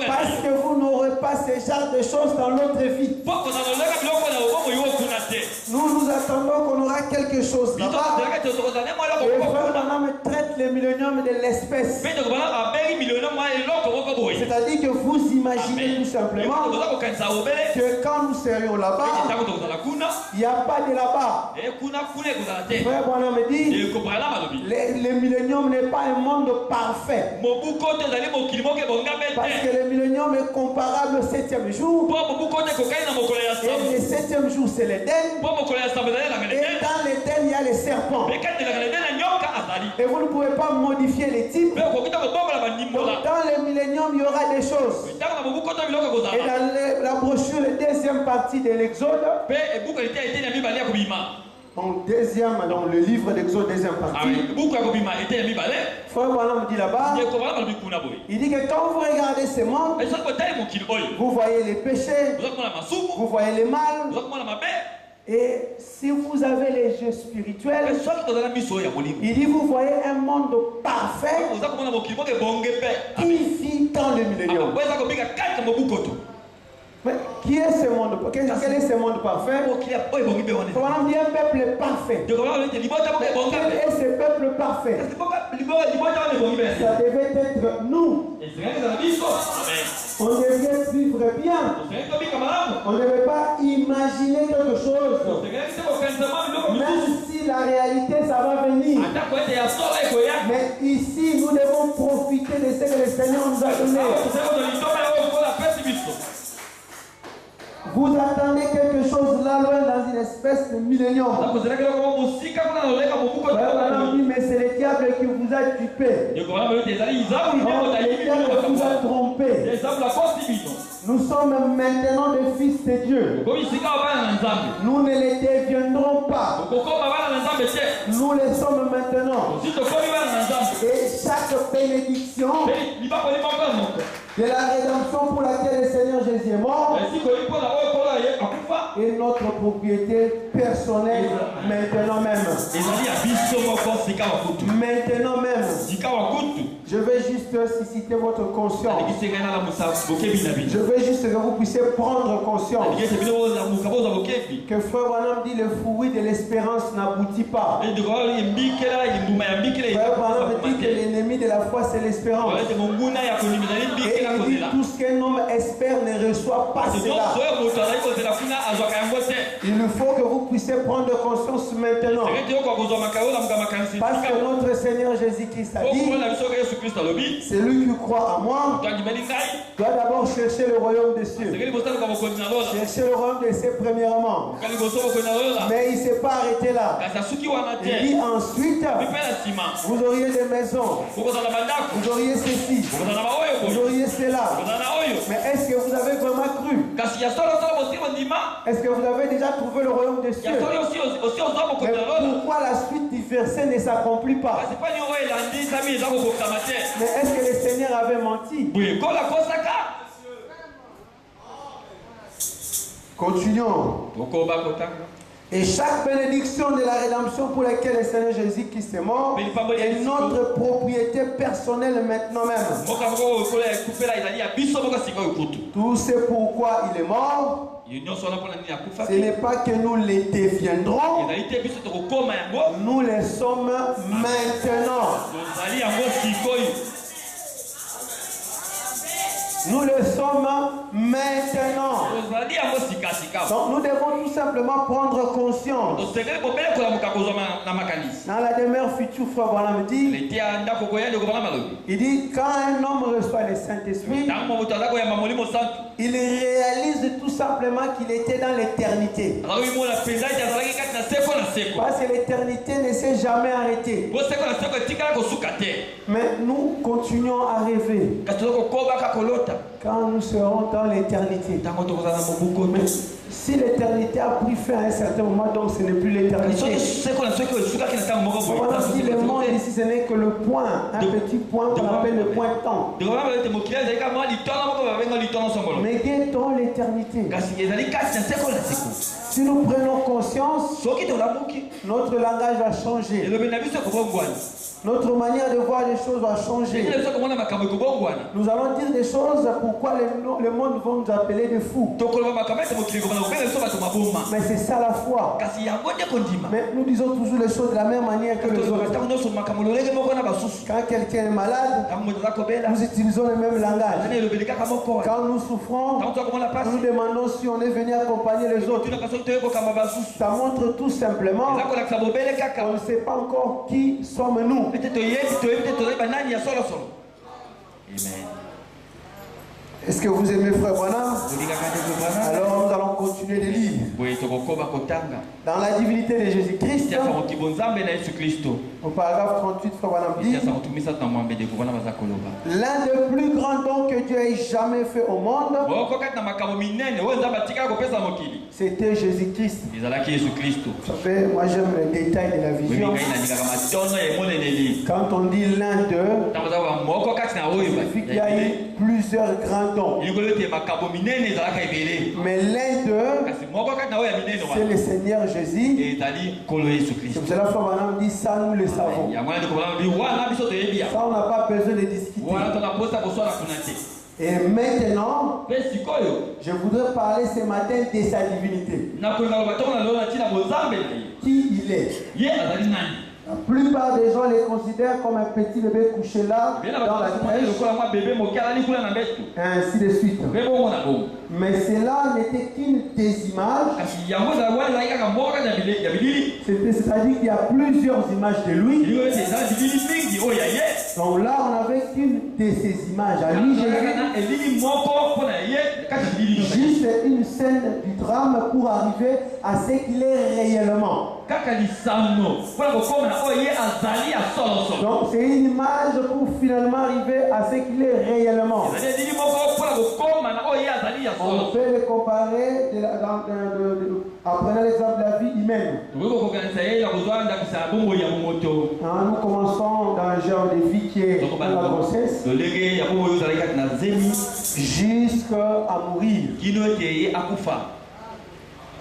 parce que vous n'aurez pas ce genre de choses dans notre vie. Nous attendons qu'on aura quelque chose là-bas. Et frère Branham traite le millénium de l'espèce. C'est-à-dire que vous imaginez tout simplement que quand nous serions là-bas, il n'y a pas de là-bas. Frère Branham dit, le millénium n'est pas un monde parfait. Parce que le millénium est comparable au 7e jour. Et le 7e jour, c'est l'Éden. Et dans l'Éden, il y a les serpents. Et vous ne pouvez pas modifier les types. Donc, dans le millénium, il y aura des choses. Et dans la brochure, la deuxième partie de l'Exode, dans le livre d'Exode, deuxième partie, Frère Branham dit là-bas, il dit que quand vous regardez ce monde, vous voyez les péchés, vous voyez les mal. Et si vous avez les yeux spirituels, il dit vous voyez un monde parfait qui vit dans le millénium. Mais qui est ce monde? Quel est ce monde parfait? On dit un peuple parfait. Mais quel est ce peuple parfait? Ça devait être nous. On devait vivre bien. On ne devait pas imaginer quelque chose. Même si la réalité ça va venir. Mais ici nous devons profiter de ce que le Seigneur nous a donné. Vous attendez quelque chose là loin dans une espèce de millénium. Mais c'est le diable qui vous a dupé. Le diable vous a trompé. Nous sommes maintenant des fils de Dieu. Nous ne les deviendrons pas. Nous les sommes maintenant. Et chaque bénédiction de la rédemption pour laquelle le Seigneur Jésus est mort est notre propriété personnelle maintenant même. Maintenant même. Je vais juste susciter votre conscience. Je veux juste que vous puissiez prendre conscience que Frère Branham dit le fruit de l'espérance n'aboutit pas. Frère Branham dit que l'ennemi de la foi c'est l'espérance. Et il dit tout ce qu'un homme espère ne reçoit pas cela. Il faut que vous puissiez prendre conscience maintenant. Parce que notre Seigneur Jésus-Christ a dit, celui qui croit à moi doit d'abord chercher le royaume des cieux. Chercher le royaume des cieux premièrement. Mais il ne s'est pas arrêté là. Il dit ensuite, vous auriez des maisons, vous auriez ceci, vous auriez cela. Mais est-ce que vous avez vraiment cru? Est-ce que vous avez déjà trouvé le royaume des cieux? Mais pourquoi la suite du verset ne s'accomplit pas? Mais est-ce que le Seigneur avait menti? Continuons. Et chaque bénédiction de la rédemption pour laquelle le Seigneur Jésus-Christ est mort est notre propriété personnelle maintenant même. Tout c'est pourquoi il est mort. Ce n'est pas que nous les deviendrons. Nous les sommes maintenant. Nous le sommes maintenant. Donc nous devons tout simplement prendre conscience. Dans la demeure future, Frère Branham dit, il dit, quand un homme reçoit le Saint-Esprit, il réalise tout simplement qu'il était dans l'éternité. Parce que l'éternité ne s'est jamais arrêtée. Mais nous continuons à rêver quand nous serons dans l'éternité. Si l'éternité a pris fin à un certain moment, donc ce n'est plus l'éternité. Voilà, si le monde ici, ce n'est que le point, un petit point qu'on appelle le point temps. Mais guettons l'éternité. Si nous prenons conscience, notre langage va changer. Notre manière de voir les choses va changer. Nous allons dire des choses pourquoi le monde va nous appeler des fous. Mais c'est ça la foi. Mais nous disons toujours les choses de la même manière que les autres. Quand quelqu'un est malade, nous utilisons le même langage. Quand nous souffrons, nous demandons si on est venu accompagner les autres. Ça montre tout simplement qu'on ne sait pas encore qui sommes-nous. Amen. Est-ce que vous aimez Frère Branham? Alors nous allons continuer de lire. Dans la divinité de Jésus-Christ, au paragraphe 38, Frère Branham dit, l'un des plus grands dons que Dieu ait jamais fait au monde, c'était Jésus-Christ. Vous savez, moi j'aime les détails de la vision. Quand on dit l'un d'eux, il signifie qu'il y a eu plusieurs grands dons. Mais l'un d'eux, c'est le Seigneur Jésus. C'est pour cela que Frère Branham dit ça, nous le savons. Ça, on n'a pas besoin de discuter. Et maintenant, je voudrais parler ce matin de sa divinité. Qui il est? La plupart des gens les considèrent comme un petit bébé couché là dans la crèche, et ainsi de suite. Mais cela n'était qu'une des images. C'est-à-dire qu'il y a plusieurs images de lui. Donc là, on n'avait qu'une de ces images à lui. Juste une scène du drame pour arriver à ce qu'il est réellement. Donc c'est une image pour finalement arriver à ce qu'il est réellement. On peut le comparer apprenant l'exemple de la vie humaine. Nous commençons dans le genre de vie qui est dans la grossesse jusqu'à mourir.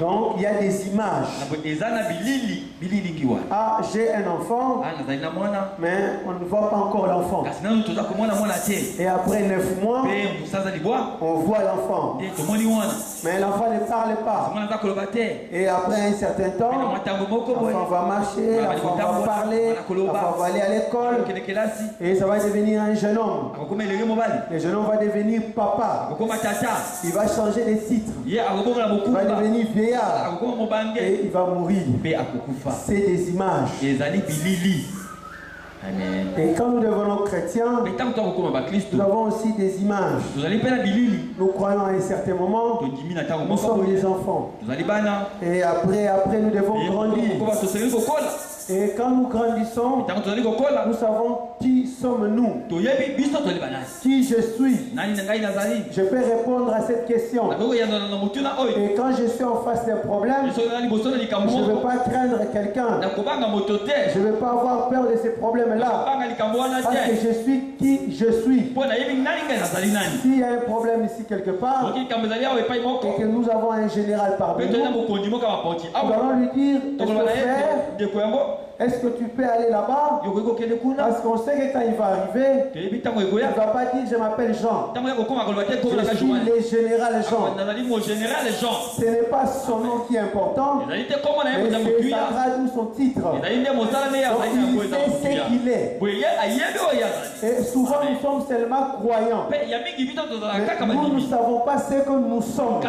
Donc il y a des images. Ah, j'ai un enfant, mais on ne voit pas encore l'enfant. Et après 9 mois, on voit l'enfant. Mais l'enfant ne parle pas. Et après un certain temps, l'enfant va marcher, l'enfant va parler, l'enfant va aller à l'école. Et ça va devenir un jeune homme. Le jeune homme va devenir papa. Il va changer de titre. Il va devenir vieillard. Et il va mourir. C'est des images. Amen. Et quand nous devenons chrétiens, nous avons aussi des images. Nous croyons à un certain moment, nous sommes des enfants. Et après nous devons grandir. Et quand nous grandissons, nous savons qui sommes-nous, qui je suis. Je peux répondre à cette question. Et quand je suis en face d'un problème, je ne veux pas craindre quelqu'un. Je ne veux pas avoir peur de ces problèmes-là. Parce que je suis qui je suis. S'il y a un problème ici quelque part, et que nous avons un général parmi nous, nous allons lui dire, est-ce que tu peux aller là-bas? Parce qu'on sait que quand il va arriver, il ne va pas dire je m'appelle Jean. Je suis le général Jean. Ce n'est pas son nom qui est important, mais c'est sa grade ou son titre. Donc il sait ce qu'il est. Et souvent nous sommes seulement croyants. Mais nous ne savons pas ce que nous sommes.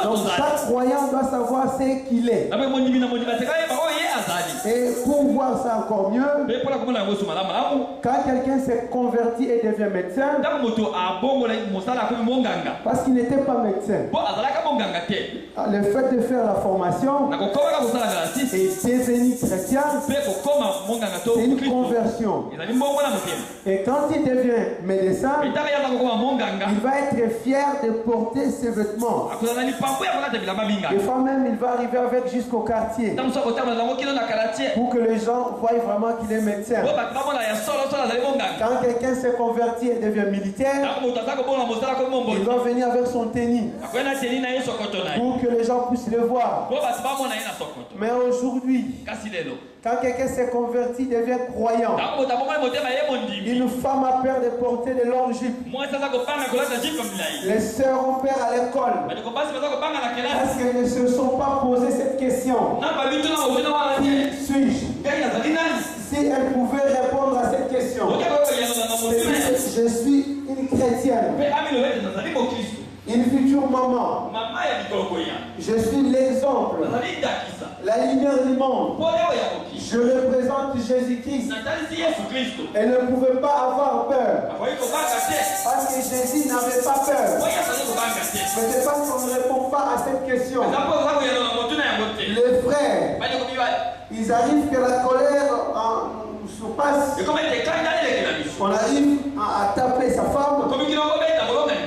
Donc chaque croyant doit savoir ce qu'il est. Et pour voir ça encore mieux, quand quelqu'un s'est converti et devient médecin, parce qu'il n'était pas médecin, le fait de faire la formation et devenir chrétien, c'est une conversion. Et quand il devient médecin, il va être fier de porter ses vêtements. Des fois même, il va arriver avec jusqu'au quartier pour que les gens voient vraiment qu'il est médecin. Quand quelqu'un s'est converti et devient militaire, il va venir avec son tennis pour que les gens puissent le voir. Mais aujourd'hui, quand quelqu'un s'est converti, il devient croyant. Une femme a peur de porter de longues jupes. Les sœurs ont peur à l'école parce qu'elles ne se sont pas posé cette question. Qui suis-je? Si elles pouvaient répondre à cette question, je suis une chrétienne, une future maman. Je suis l'exemple, la lumière du monde. Je représente Jésus-Christ. Elle ne pouvait pas avoir peur parce que Jésus n'avait pas peur. Mais c'est parce qu'on ne répond pas à cette question. Les frères, ils arrivent que la colère surpasse. On arrive à taper sa femme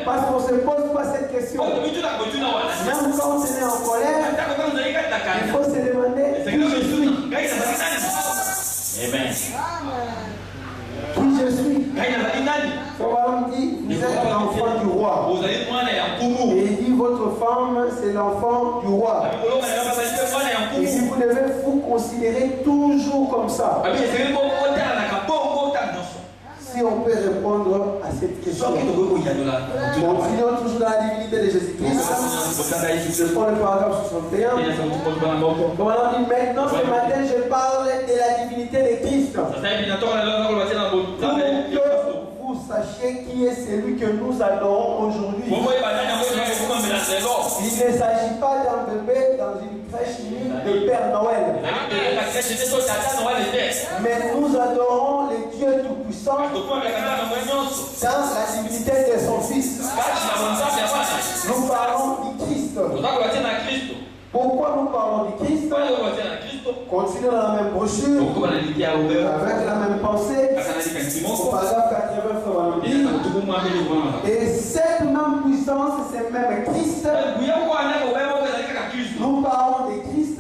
parce qu'on ne se pose pas cette question. Même quand on est en colère, il faut se demander qui je suis. Amen. Qui je suis. On dit, vous êtes l'enfant du roi. Et il dit, votre femme, c'est l'enfant du roi. Et si vous devez vous considérer toujours comme ça. Si on peut répondre à cette question. Continuons toujours dans la divinité de Jésus-Christ. Je prends le paragraphe 61. On dit maintenant ce matin je parle de la divinité de Christ. Pour que vous sachiez qui est celui que nous adorons aujourd'hui. Il ne s'agit pas d'un bébé dans une crèche de Père Noël. Mais nous adorons le Dieu Tout-Puissant dans la divinité de son Fils. Nous parlons du Christ. Pourquoi nous parlons du Christ? Continuons dans la même brochure, avec la même pensée. Au paragraphe 80, et cette même puissance, c'est même Christ. Nous parlons de Christ.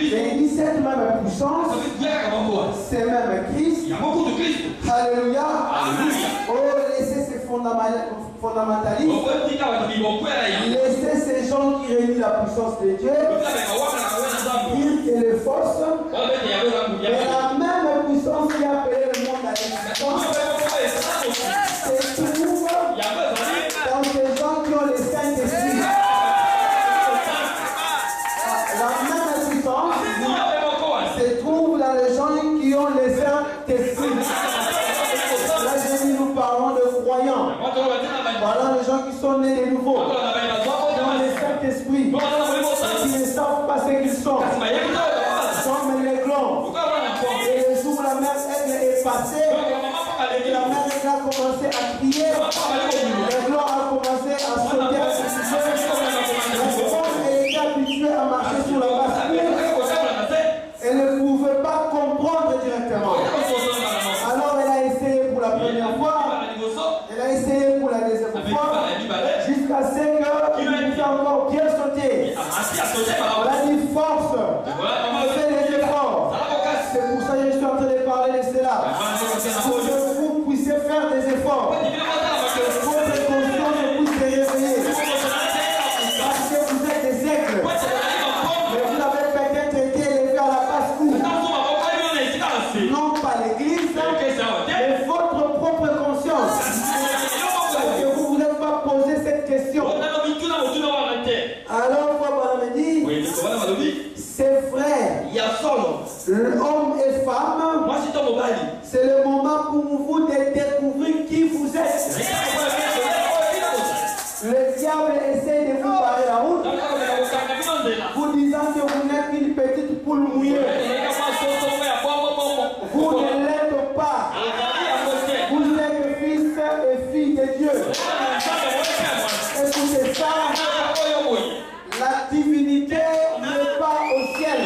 Et il dit cette même puissance, c'est même Christ. Alléluia. Oh, laissez ces fondamentalistes. Laissez ces gens qui réunissent la puissance de Dieu. Dire qu'elle est fausse. Mais la même puissance qui a appelé le monde à l'existence se trouve dans ces gens qui ont les Saint-Esprit. La même puissance se trouve dans les gens qui ont les Saint-Esprit. Là, j'ai dit, nous parlons de croyants. Voilà les gens qui sont nés de nouveau. Qui ont les Saint-Esprit. Qui ne savent pas ce qu'ils sont. Comme les glands. Et le jour où la mère aigle est passée, et la mère aigle a commencé à crier, le gland a commencé à sauter à se la femme était habituée à marcher sur la bascule. Elle ne pouvait pas comprendre directement. Alors elle a essayé pour la première fois, elle a essayé pour la deuxième fois, jusqu'à ce qu'il puisse encore bien sauter. Elle a dit force, fais les efforts. C'est pour ça que je suis en train de parler de cela. Pour que vous puissiez faire des efforts. Que votre conscience puisse se réveiller. Parce que vous êtes des aigles. Mais vous avez peut-être été élevés à la basse-cour. Non pas l'église, mais votre propre conscience. Parce que vous ne vous êtes pas posé cette question. Alors, Frère me dit, c'est vrai. L'homme et femme, c'est le moment pour vous de êtes. Le diable essaie de vous barrer la route, vous disant que vous n'êtes qu'une petite poule mouillée. Vous ne l'êtes pas. Vous êtes fils et filles de Dieu. Écoutez ça, la divinité n'est pas au ciel.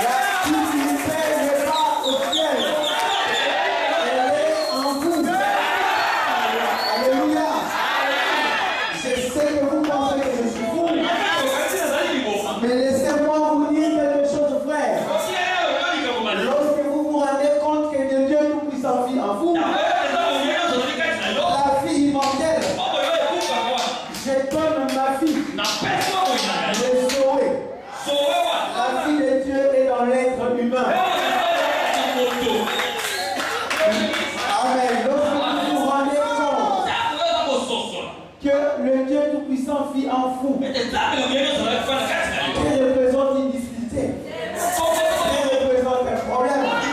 La divinité n'est pas au ciel. Elle est en vous. Alléluia. Je sais que vous pensez que je suis fou. Mais laissez-moi vous dire quelque chose, frère. Lorsque vous vous rendez compte que Dieu Tout-Puissant vit en vous, la vie immortelle, je donne ma vie, je saurai. La vie de Dieu est dans l'être humain. Amen. Lorsque vous vous rendez compte que le Dieu Tout-Puissant vit en vous, qui représente une difficulté, qui représente un problème, qui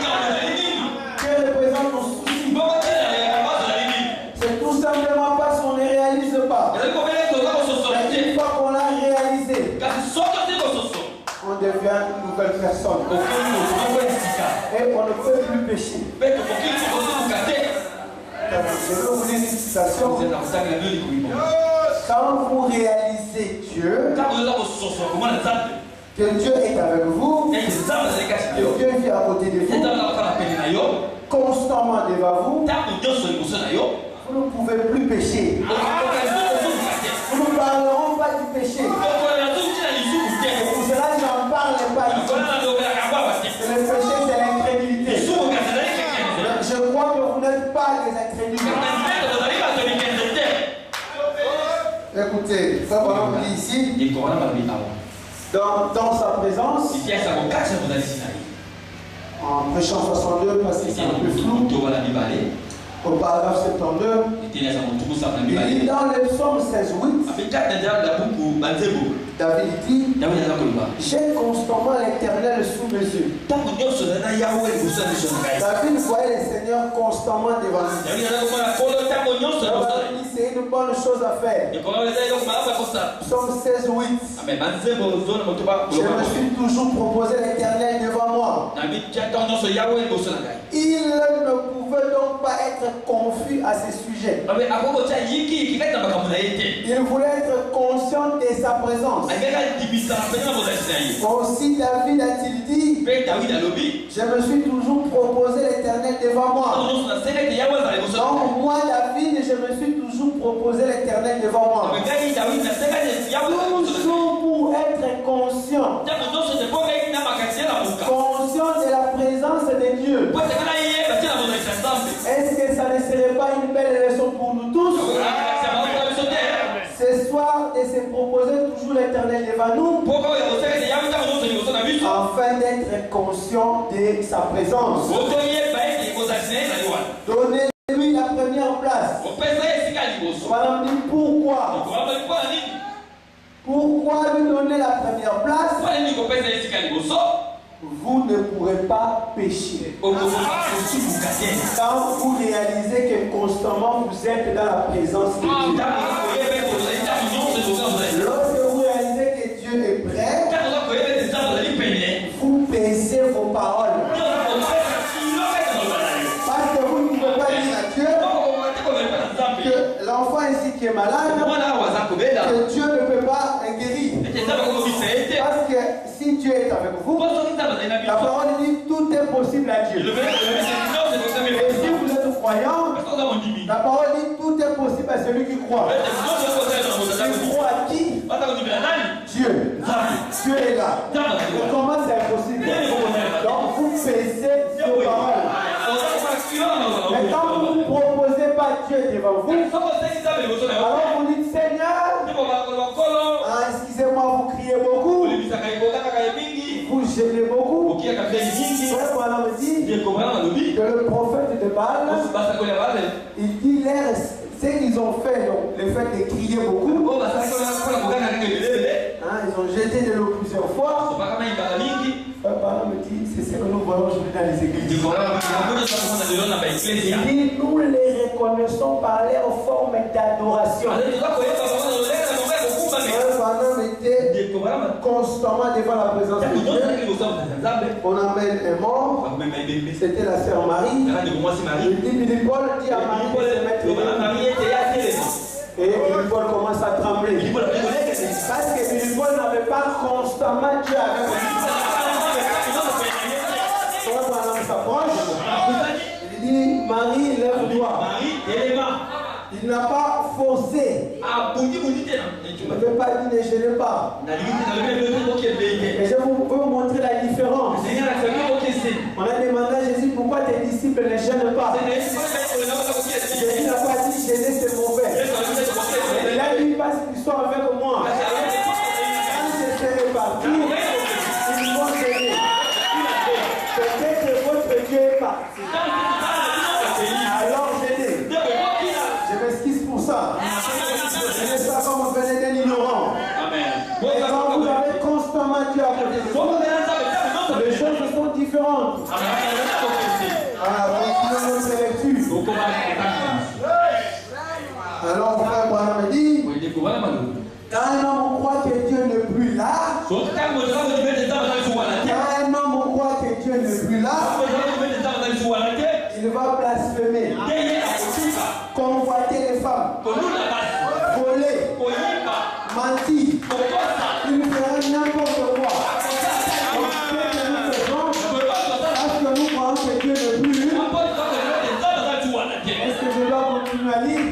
représente un souci, c'est tout simplement parce qu'on ne réalise pas. Mais une fois qu'on l'a réalisé, on devient une nouvelle personne. Et on ne peut plus pécher. Je vais vous dire une citation. Quand vous réalisez Dieu, que Dieu est avec vous, que Dieu vit à côté de vous, constamment devant vous, vous ne pouvez plus pécher. Nous ne parlerons pas du péché. Pour cela, je n'en parle pas ici. Le péché, c'est l'incrédulité. Je crois que vous n'êtes pas des incrédules. Écoutez, ça va dit ici. Dans sa présence, en prêchant 62, parce que c'est un peu flou, au paragraphe 72, il dit dans le psaume 16:8, David dit, j'ai constamment l'Éternel sous mes yeux. David voyait le Seigneur constamment devant lui. C'est une bonne chose à faire. Psaume 16:8. Je me suis toujours proposé l'Éternel devant moi. Il ne pouvait donc pas être confus à ce sujet. Il voulait être conscient de sa présence. Aussi David a-t-il dit, je me suis toujours proposé l'Éternel devant moi. Donc moi David, je me suis toujours proposé l'Éternel devant moi. Toujours pour être conscient de la présence de Dieu. Est-ce que ça ne serait pas une belle leçon pour nous tous? Ce soir, de se proposer toujours l'Éternel devant nous, afin d'être conscient de sa présence. Donnez-lui la première place. Voilà, dit pourquoi? Pourquoi lui donner la première place? Vous ne pourrez pas pécher. Quand vous réalisez que constamment vous êtes dans la présence de Dieu. Lorsque vous réalisez que Dieu est prêt, vous pesez vos paroles. Parce que vous ne pouvez pas dire à Dieu que l'enfant ici qui est malade, que Dieu ne peut pas guérir. Parce que si Dieu est avec vous, la parole dit tout est possible à Dieu. Et si vous êtes croyant, la parole dit tout est possible à celui qui croit. Tu crois à qui? Dieu. Dieu est là. Et comment c'est impossible? Donc vous pesez vos paroles. Mais quand vous ne proposez pas Dieu devant vous, alors vous dites Seigneur, excusez-moi, vous criez beaucoup, vous gênez beaucoup. Frère Branham dit que le prophète de Baal, il dit ce qu'ils ont fait, donc, le fait de crier beaucoup, ils ont jeté de l'eau plusieurs fois. Frère Branham dit c'est ce que nous voyons aujourd'hui dans les églises. Il dit, nous les reconnaissons par leur forme d'adoration. Pendant était constamment devant la présence de Dieu. On amène un mort. C'était la sœur Marie. Il dit, Paul dit à Marie de se mettre. Et Paul commence à trembler. Parce que Paul n'avait pas constamment Dieu avec lui. Il dit, Marie, lève-toi. Il n'a pas forcé. Il ne peut pas dire ne gênez pas. Et je peux vous montrer la différence. On a demandé à Jésus pourquoi tes disciples ne gênent pas. Jésus n'a pas dit gêner c'est mauvais. Il a dit passe l'histoire avec moi. Quand je serai parti, ils vont gêner. Peut-être que votre Dieu est parti. Alors gênez. Je m'excuse pour ça. Je ne sais pas comment vous venez d'un ignorant. Et quand vous avez constamment Dieu à côté de vous, les choses sont différentes. Alors, continuons notre lecture. Alors, frère Branham dit, quand un homme croit que Dieu n'est plus là, quand un homme croit que Dieu n'est plus là, il va blasphémer, convoiter les femmes, voler, mentir, il fera n'importe quoi. Parce que nous croyons que Dieu n'est plus. Est-ce que je dois continuer à lire?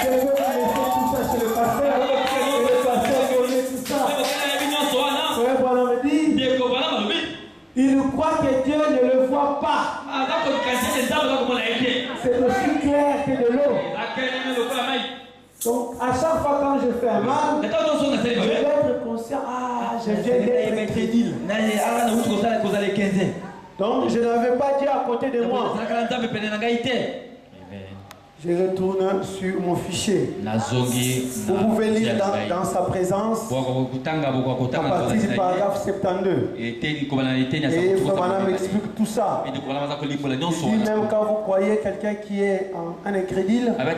Je veux laisser tout ça chez le pasteur. Et le pasteur connaît tout ça. Frère Branham dit, il croit que Dieu ne le voit pas. C'est aussi clair que de l'eau. Donc, à chaque fois quand je fais un mal, je vais être conscient, je viens d'être incrédule. Donc, je n'avais pas Dieu à côté de moi. Je retourne sur mon fichier. Vous pouvez lire dans sa présence à partir du paragraphe 72. Et Frère m'explique tout ça. Il dit même quand vous croyez quelqu'un qui est un incrédule, Frère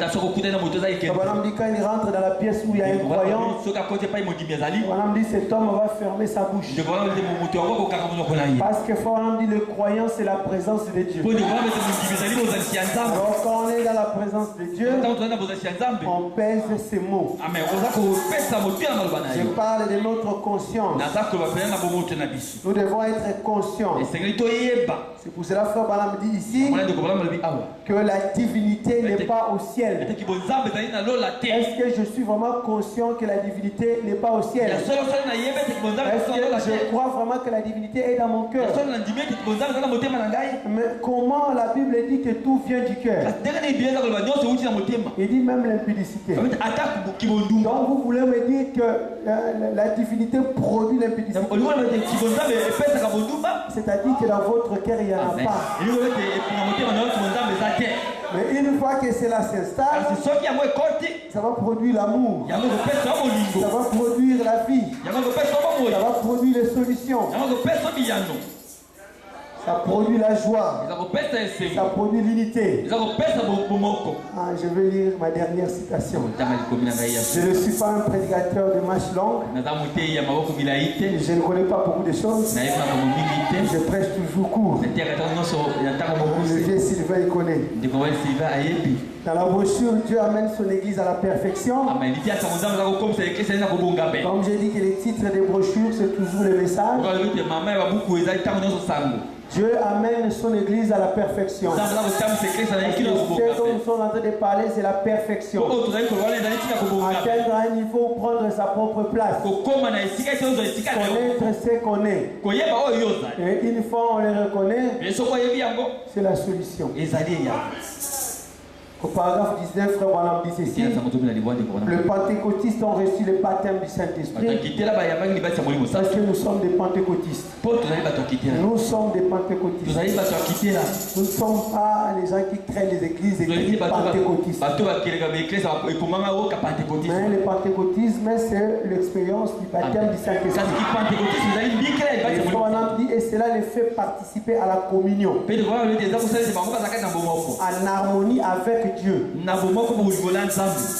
dit quand il rentre dans la pièce où il y a un croyant, Frère dit cet homme va fermer sa bouche. Parce que Frère dit le croyant c'est la présence de Dieu. Alors quand on est dans la présence de Dieu, on pèse ces mots. Je parle de notre conscience. Nous devons être conscients. C'est pour cela que Frère Branham dit ici que la divinité n'est pas au ciel. Est-ce que je suis vraiment conscient que la divinité n'est pas au ciel? Est-ce que je crois vraiment que la divinité est dans mon cœur? Mais comment la Bible dit que tout vient du cœur? Il dit même l'impudicité. Donc vous voulez me dire que la divinité produit l'impudicité. C'est-à-dire que dans votre cœur il n'y en a pas. Mais une fois que cela s'installe, ça va produire l'amour, ça va produire la vie, ça va produire les solutions, ça produit la joie, ça produit l'unité. Je vais lire ma dernière citation. Je ne suis pas un prédicateur de marche longue. Je ne connais pas beaucoup de choses. Je prêche toujours court. Le vieux Sylvain il connaît. Dans la brochure, Dieu amène son église à la perfection. Comme j'ai dit que les titres des brochures, c'est toujours le message. Dieu amène son église à la perfection. Ce dont nous sommes en train de parler, c'est la perfection. Atteindre un niveau, prendre sa propre place. Connaître ce qu'on est. Et une fois on les reconnaît, c'est la solution. Au paragraphe 19, Frère Branham dit ceci. Les pentecôtistes ont reçu le baptême du Saint-Esprit parce que nous sommes des pentecôtistes. Nous sommes des pentecôtistes. Nous ne sommes pas les gens qui créent les églises pentecôtistes. Mais le pentecôtisme, c'est l'expérience du baptême du Saint-Esprit. Et cela les fait participer à la communion. En harmonie avec Dieu.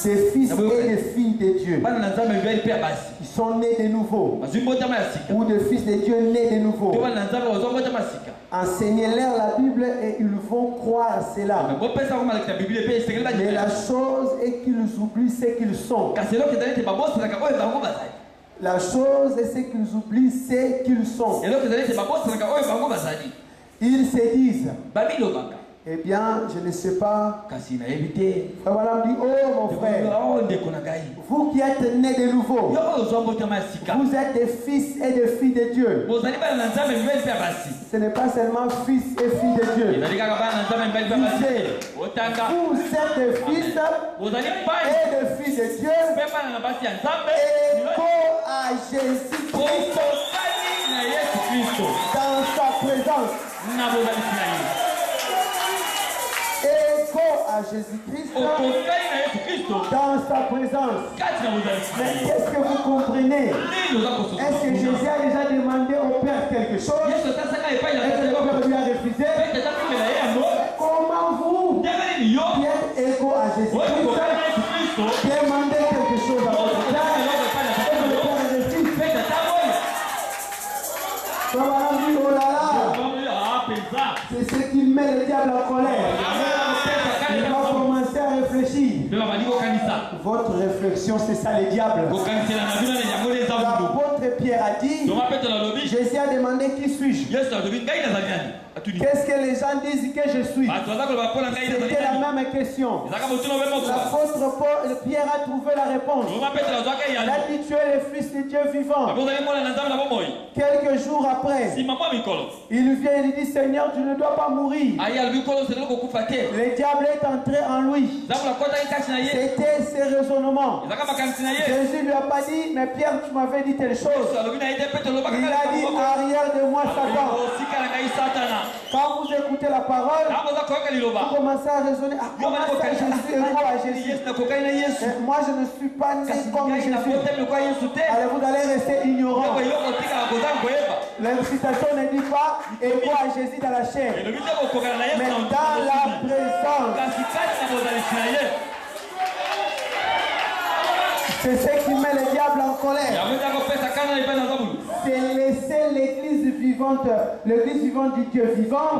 Des fils et des filles de Dieu. Ils sont nés de nouveau. Ou des fils de Dieu nés de nouveau. Enseignez-leur la Bible et ils vont croire à cela. Mais la chose est qu'ils oublient ce qu'ils sont. La chose est ce qu'ils oublient ce qu'ils sont. Ils se disent, eh bien, je ne sais pas. Voilà, dit, oh mon frère, vous qui êtes nés de nouveau, vous êtes des fils et des filles de Dieu. Ce n'est pas seulement fils et filles de Dieu. Vous êtes des fils et des filles de Dieu. Et à Jésus-Christ dans sa présence. Écho à Jésus-Christ dans sa présence. Mais qu'est-ce que vous comprenez? Est-ce que Jésus a déjà demandé au Père quelque chose? Est-ce que le Père lui a refusé? Comment vous, qui êtes écho à Jésus-Christ, demandez quelque chose à votre Père? Est-ce que le Père refuse? Oh là là, c'est ce qui met le diable en colère. Il va commencer à réfléchir. Votre réflexion, c'est ça le diable. L'apôtre Pierre a dit, Jésus a demandé qui suis-je? Qu'est-ce que les gens disent que je suis? C'était la même question. L'apôtre Pierre a trouvé la réponse. Il a dit, tu es le fils de Dieu vivant. Quelques jours après, il vient et lui dit, Seigneur, tu ne dois pas mourir. Le diable est entré en lui. C'était ses raisonnements. Jésus lui a pas dit, mais Pierre, tu m'avais dit telle chose. Il a dit, arrière de moi, Satan. Quand vous écoutez la parole, vous commencez à raisonner. Comment ça, je suis écho à Jésus? Moi, je ne suis pas né comme Jésus. Alors vous allez rester ignorant. L'incitation ne dit pas écho à Jésus dans la chair, mais dans la présence. C'est ce qui met le diable en colère. C'est laisser l'église vivante du Dieu vivant.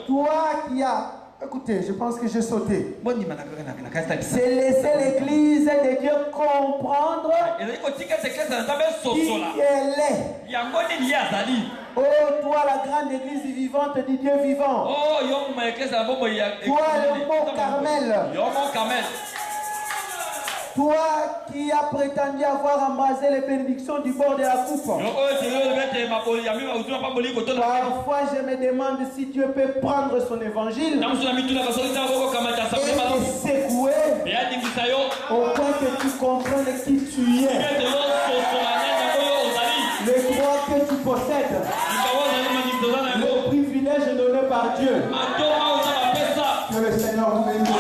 Toi qui as... Écoutez, je pense que j'ai sauté. C'est laisser l'église de Dieu comprendre qui elle est. Oh, toi la grande église vivante du Dieu vivant. Toi le mont Carmel. Toi qui as prétendu avoir embrasé les bénédictions du bord de la coupe. Parfois je me demande si Dieu peut prendre son évangile et le secouer au point que tu comprennes qui tu es, le droit que tu possèdes, le privilège donné par Dieu. Que le Seigneur vous bénisse.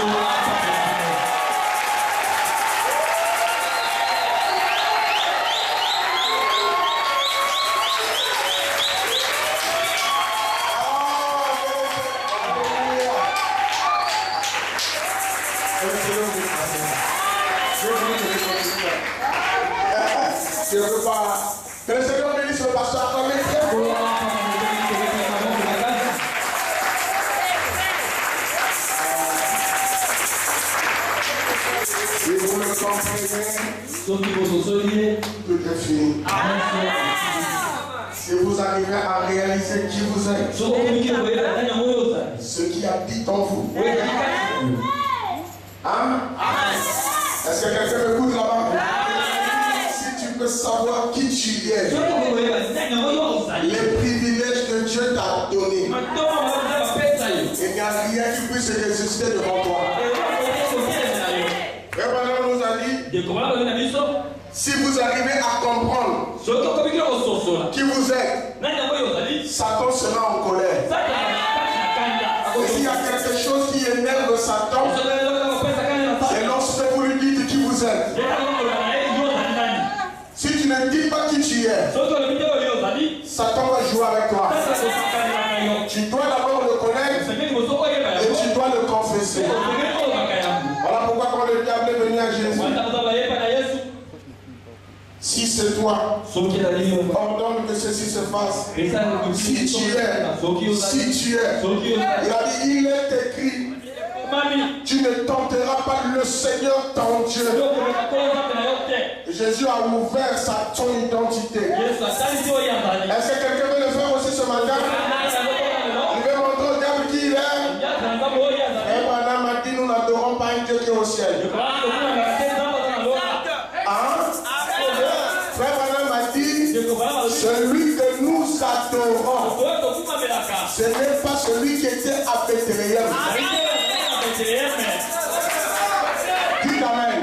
Je ne veux pas. Que le Seigneur bénisse le pasteur comme il fait. Si vous le comprenez, tout est fini. Si vous arrivez à réaliser qui vous êtes, ce qui habite en vous. Hein? Est-ce que quelqu'un m'écoute là-bas? Savoir qui tu es, les privilèges que Dieu t'a donnés. Il n'y a a rien qui puisse résister devant toi. Frère Branham nous a dit, si vous arrivez à comprendre qui vous êtes, Satan sera en colère. Et s'il y a quelque chose qui énerve Satan, c'est lorsque vous lui dites qui vous êtes. Si tu ne dis pas qui tu es, Satan va jouer avec toi. Tu dois d'abord le connaître et tu dois le confesser. Voilà pourquoi quand le diable est venu à Jésus, si c'est toi, ordonne que ceci se fasse. Si tu es, il a dit, il est écrit, tu ne tenteras pas le Seigneur ton Dieu. Jésus a ouvert ton identité. Est-ce que quelqu'un veut le faire aussi ce matin? Il veut montrer au diable qui il est. Frère Branham a dit, nous n'adorons pas un Dieu qui est au ciel. Frère Branham a dit, celui que nous adorons, ce n'est pas celui qui était à Bethléem. Dites Amen.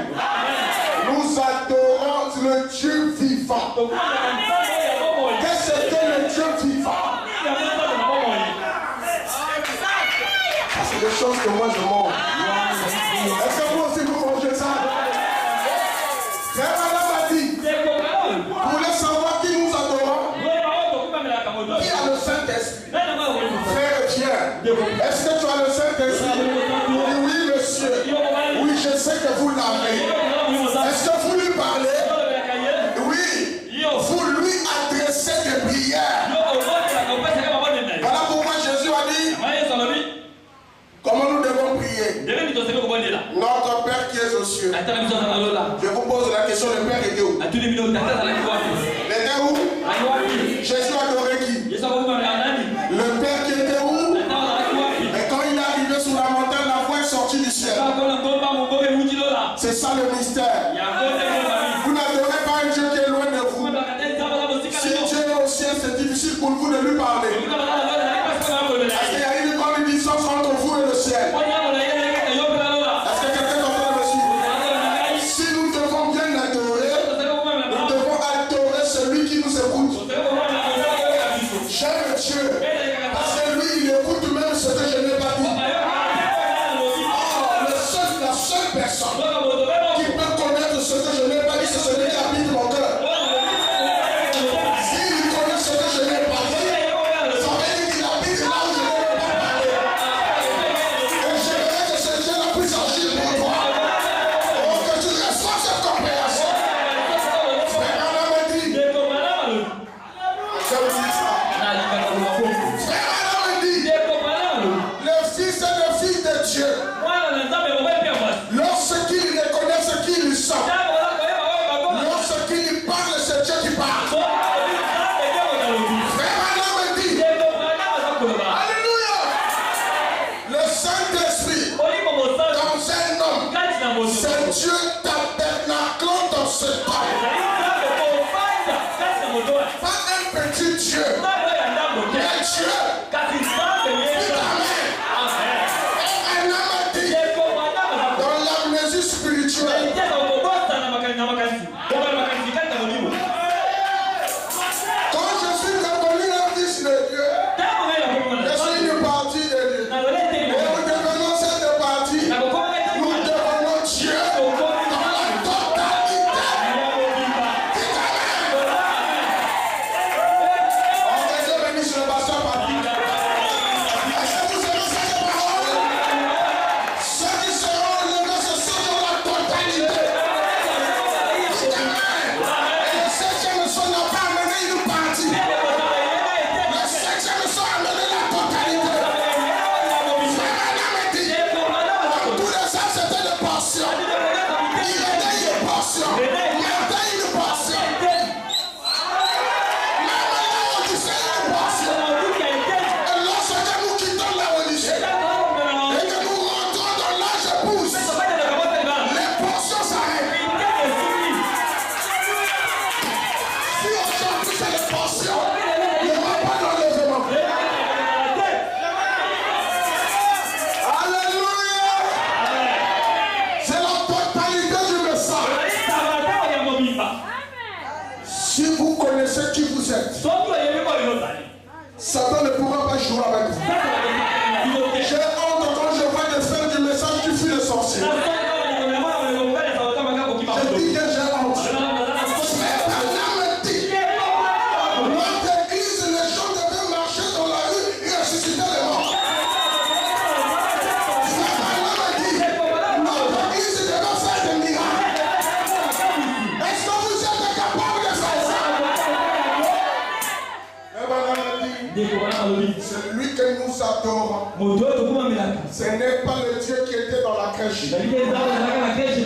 Nous adorons le Dieu vivant. Qu'est-ce que c'était le Dieu vivant? C'est des choses que moi je mange. Est-ce que vous aussi vous mangez ça? Frère Branham a dit, vous voulez savoir qui nous adorons? Qui a le Saint-Esprit? Frère Pierre, est-ce que tu as le Saint-Esprit? Oui, monsieur. Oui, je sais que vous l'avez. Est-ce que vous lui parlez? Oui. Vous lui adressez des prières. Voilà pourquoi Jésus a dit, comment nous devons prier? Notre Père qui est aux cieux. Je vous pose la question, le Père était où? Il était où? Jésus adorait qui? Le Père qui était où? Et quand il est arrivé sur la montagne, la voix est sortie du ciel. C'est ça le mystère. Vous n'adorez pas un Dieu qui est loin de vous. Si Dieu est au ciel, c'est difficile pour vous de lui parler. Parce qu'il y a une grande distance entre vous et le ciel. Est-ce que quelqu'un comprend le suivre? Si nous devons bien l'adorer, nous devons adorer celui qui nous écoute. J'aime Dieu. Parce que lui, il écoute même ce que je n'ai pas dit. La seule personne qui peut connaître ce que je n'ai pas dit, c'est celui qui habite mon cœur. S'il connaît ce que je n'ai pas dit, ça veut dire qu'il habite là où je n'ai pas parlé. Et j'aimerais que ce Dieu-là puisse agir pour toi. Oh, que tu reçois cette compréhension. Frère Branham a dit. Je vous dis ça. Frère Branham a dit. Le Fils est le Fils de Dieu. Lorsqu'il reconnaît ce qu'il sent, lorsqu'il parle, c'est Dieu qui parle. Frère Branham dit, alléluia, le Saint-Esprit dans un homme, c'est Dieu tabernaclant dans ce temps. Pas un petit Dieu, mais Dieu. Dans l'amnésie spirituelle, quand je suis devenu un fils de Dieu, je suis une partie de Dieu. Et nous devenons cette partie. Nous devenons Dieu dans la totalité. On est devenu sur le pasteur parti. Est-ce que vous aimez cette parole? Ceux qui seront levés, ce sont dans la totalité. Et le septième son n'a pas amené une partie. Le septième son a amené la totalité. Frère Branham a dit, dans tous les ans, c'était une portion. Il était une portion. Il était une portion. Même là où tu sais une portion. Et lorsque nous quittons la religion, et que nous rentrons dans l'âge épouse, les portions s'arrêtent. Si aujourd'hui c'est les portions, il n'y aura pas d'enlèvement. Si vous connaissez qui vous êtes, Satan ne pourra pas jouer avec vous. J'ai honte quand je vois des frères du message qui fuient les sorciers. Je dis que j'ai honte. Mais Bernard me dit, notre église, les gens devaient marcher dans la rue et ressusciter les morts. Bernard me dit, notre église devait faire des miracles. Est-ce que vous êtes capable de faire ça? C'est lui que nous adorons. Ce n'est pas le Dieu qui était dans la crèche.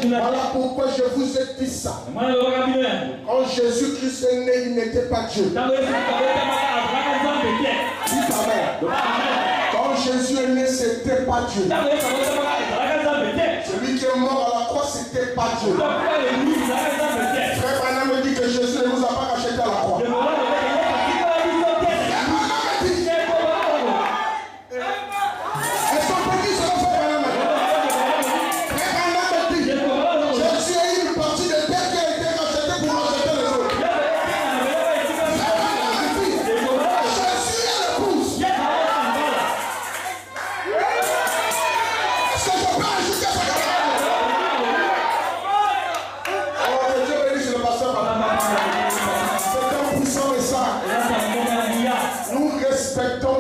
Voilà pourquoi je vous ai dit ça. Quand Jésus-Christ est né, il n'était pas Dieu. Quand Jésus est né, c'était pas Dieu. Celui qui est mort à la croix, c'était pas Dieu. Frère Branham me dit que Jésus ne nous a pas rachetés à la croix.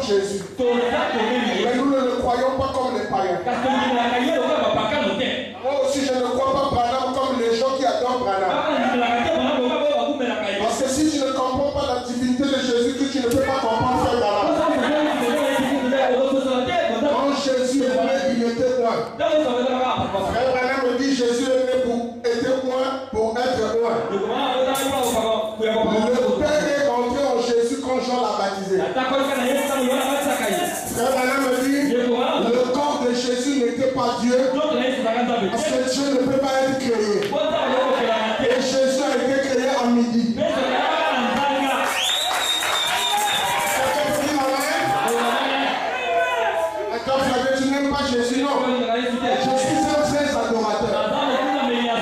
Jésus. Mais nous ne le croyons pas comme les païens. Moi aussi je ne crois pas Branham comme les gens qui adorent Branham. Parce que si tu ne comprends pas la divinité de Jésus, tu ne peux pas comprendre Frère Branham. Quand Jésus est né, il était loin. Frère Branham me dit Jésus est né était loin pour être loin. Le Père est rentré en Jésus quand Jean l'a baptisé. Frère Branham me dit, le corps de Jésus n'était pas Dieu, parce que Dieu ne peut pas être créé. Et Jésus a été créé à midi. Attends, frère, tu n'aimes pas Jésus, non? Je suis un vrai adorateur.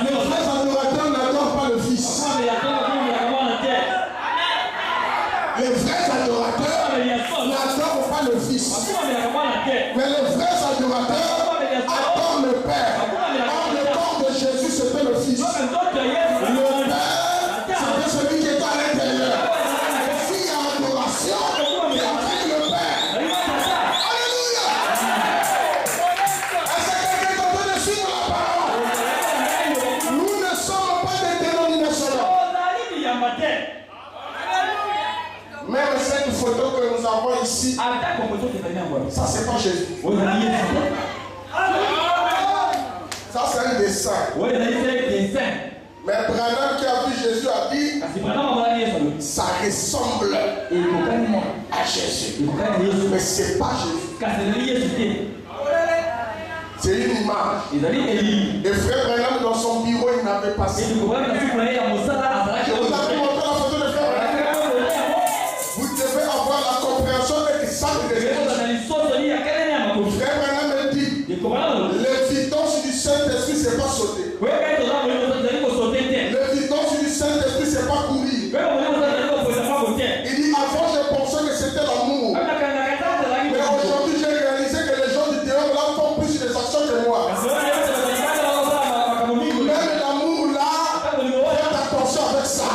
Les vrais adorateurs n'adorent pas le Fils. Les vrais adorateurs n'adorent pas le Fils. Mais les vrais adorateurs adorent le Père. Or, le corps de Jésus, c'était le Fils. Le Père, c'était celui qui était à l'intérieur. S'il y a adoration, il y a le Père. Alléluia! Est-ce que quelqu'un est en train de suivre la parole? Nous ne sommes pas des dénominations. Même cette photo que nous avons ici, ça c'est pas Jésus. Ça c'est un dessin. Mais Branham qui a vu Jésus a dit, ça ressemble à Jésus. Mais c'est pas Jésus. C'est une image. Et frère Branham dans son bureau, il n'avait pas ça. Je vous ai montré la photo de frère Branham. Vous devez avoir la compréhension exacte de Jésus. Frère Branham me dit, l'évidence du Saint-Esprit, c'est pas sauter. L'évidence du Saint-Esprit, c'est pas courir. Il dit, avant je pensais que c'était l'amour. Mais aujourd'hui, j'ai réalisé que les gens du dehors là font plus des actions que moi. Même l'amour là, faites attention avec ça.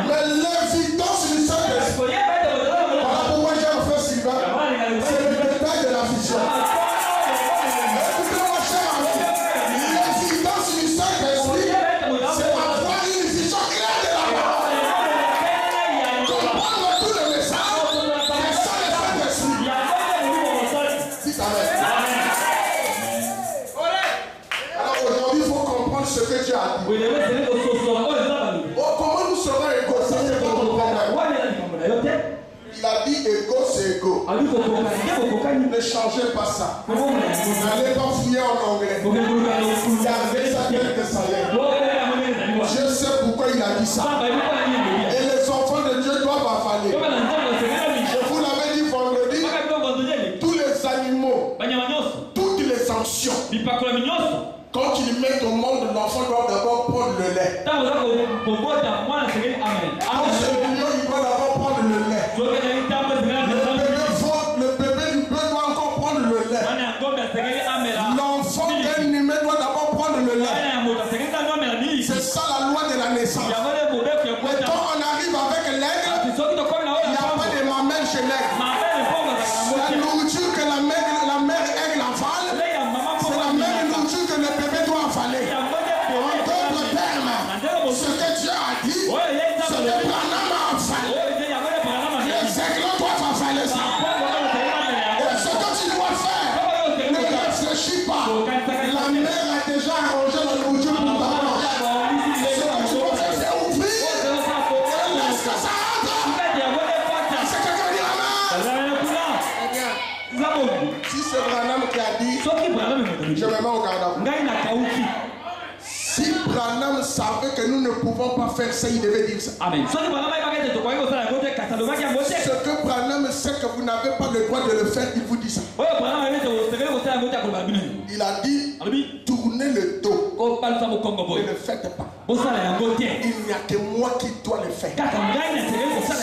Mais l'évidence du Saint-Esprit, voilà pourquoi j'ai un frère Sylvain, c'est le détail de la vision. Écoutez-moi, cher ami, l'évidence du Saint-Esprit, c'est avoir une vision claire de la parole. Comprendre tout le message, c'est ça le Saint-Esprit. Dites amen. Alors aujourd'hui, il faut comprendre ce que Dieu a dit. Oh, comment nous serons égaux? Ça, c'est votre problème. Il a dit égaux, c'est égaux. Ne changez pas ça. N'allez pas fouiller en anglais. Gardez ça tel que ça l'est. Je sais pourquoi il a dit ça. Et les enfants de Dieu doivent avaler. Je vous l'avais dit vendredi. Tous les animaux, toutes les sanctions, quand ils mettent au monde, l'enfant doit d'abord prendre le lait. Ensuite, Je me mets au garde à vous. Si Branham savait que nous ne pouvons pas faire ça, il devait dire ça. Amen. Ce que Branham sait que vous n'avez pas le droit de le faire, il vous dit ça. Il a dit, tournez le dos. Ne le faites pas. Il n'y a que moi qui dois le faire.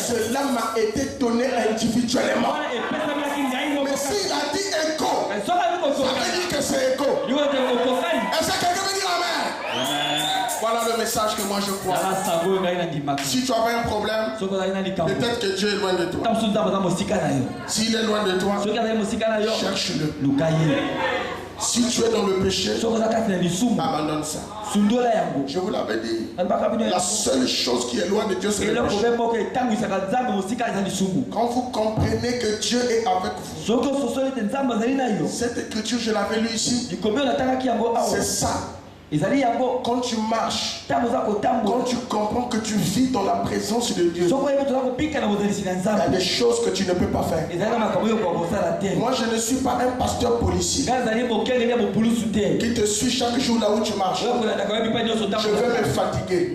Cela m'a été donné individuellement. Mais s'il a dit écho, ça veut dire que c'est écho. Est-ce que quelqu'un veut dire amen? Voilà le message que moi je crois. Si tu avais un problème, peut-être que Dieu est loin de toi. S'il est loin de toi, cherche-le. Si tu es dans le péché, abandonne ça. Je vous l'avais dit. La seule chose qui est loin de Dieu, c'est le péché. Quand vous comprenez que Dieu est avec vous, cette écriture, je l'avais lu ici. C'est ça. Quand tu marches, quand tu comprends que tu vis dans la présence de Dieu, il y a des choses que tu ne peux pas faire. Moi, je ne suis pas un pasteur policier qui te suit chaque jour là où tu marches. Je vais me fatiguer.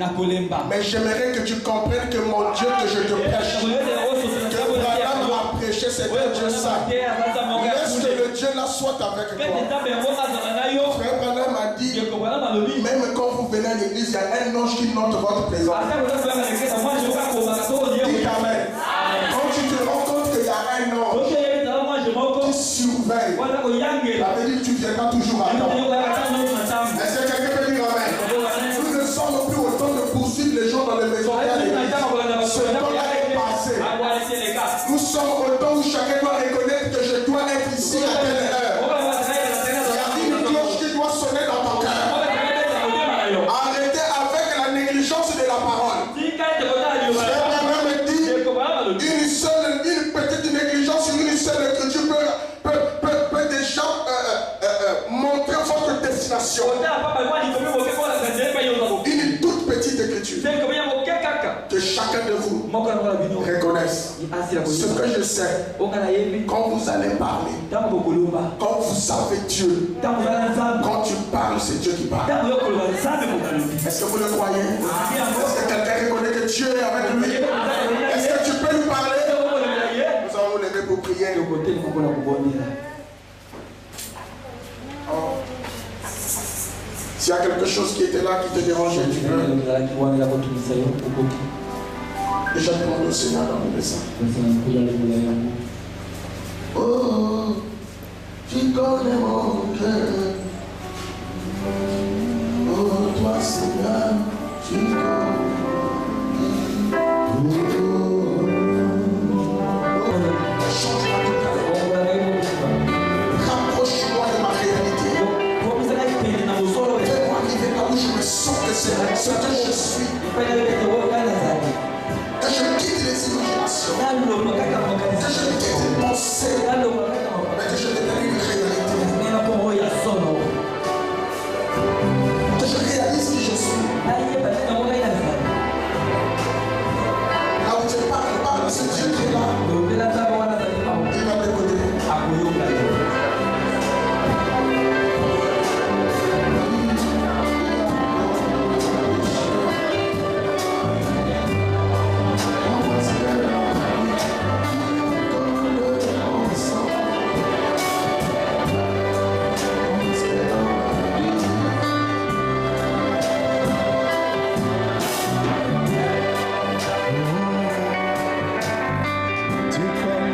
Mais j'aimerais que tu comprennes que mon Dieu que je te prêche, que Branham a prêché, c'est un Dieu saint. Laisse que le Dieu là soit avec toi. Frère Branham a dit, même quand vous venez à l'église, il y a un ange qui note votre présence. Dis amen. Quand tu te rends compte qu'il y a un ange qui surveille, ça veut dire que tu viendras toujours à temps. Est-ce que quelqu'un peut dire amen? Nous ne sommes plus au temps de poursuivre les gens dans les maisons. Ce temps-là est passé. Nous sommes au temps où chacun doit reconnaître que je dois être ici à telle heure. Il y a une cloche qui doit sonner dans ton cœur. Arrêtez avec la négligence de la parole. Frère Branham me dit, une petite négligence sur une seule écriture peut déjà montrer votre destination. Une toute petite écriture. Que chacun de vous reconnaisse. Ce que je sais, quand vous allez parler, quand vous savez Dieu, quand tu parles, c'est Dieu qui parle. Est-ce que vous le croyez? Est-ce que quelqu'un reconnaît que Dieu est avec lui? Est-ce que tu peux lui parler? Nous allons nous lever pour prier. S'il y a quelque chose qui était là, qui te dérangeait, tu peux déjà demander au Seigneur d'enlever ça. Oh, tu connais mon cœur. Oh, toi Seigneur, tu connais. Change-moi tout à l'heure. Rapproche-moi de ma réalité. Fais-moi arriver là où je me sens que c'est ce que je suis. Que je quitte les imaginations. Que je quitte les pensées. Mais que je devienne une réalité. Que je réalise qui je suis. Là où tu parles, c'est Dieu qui est là. Il va t'écouter. Tu connais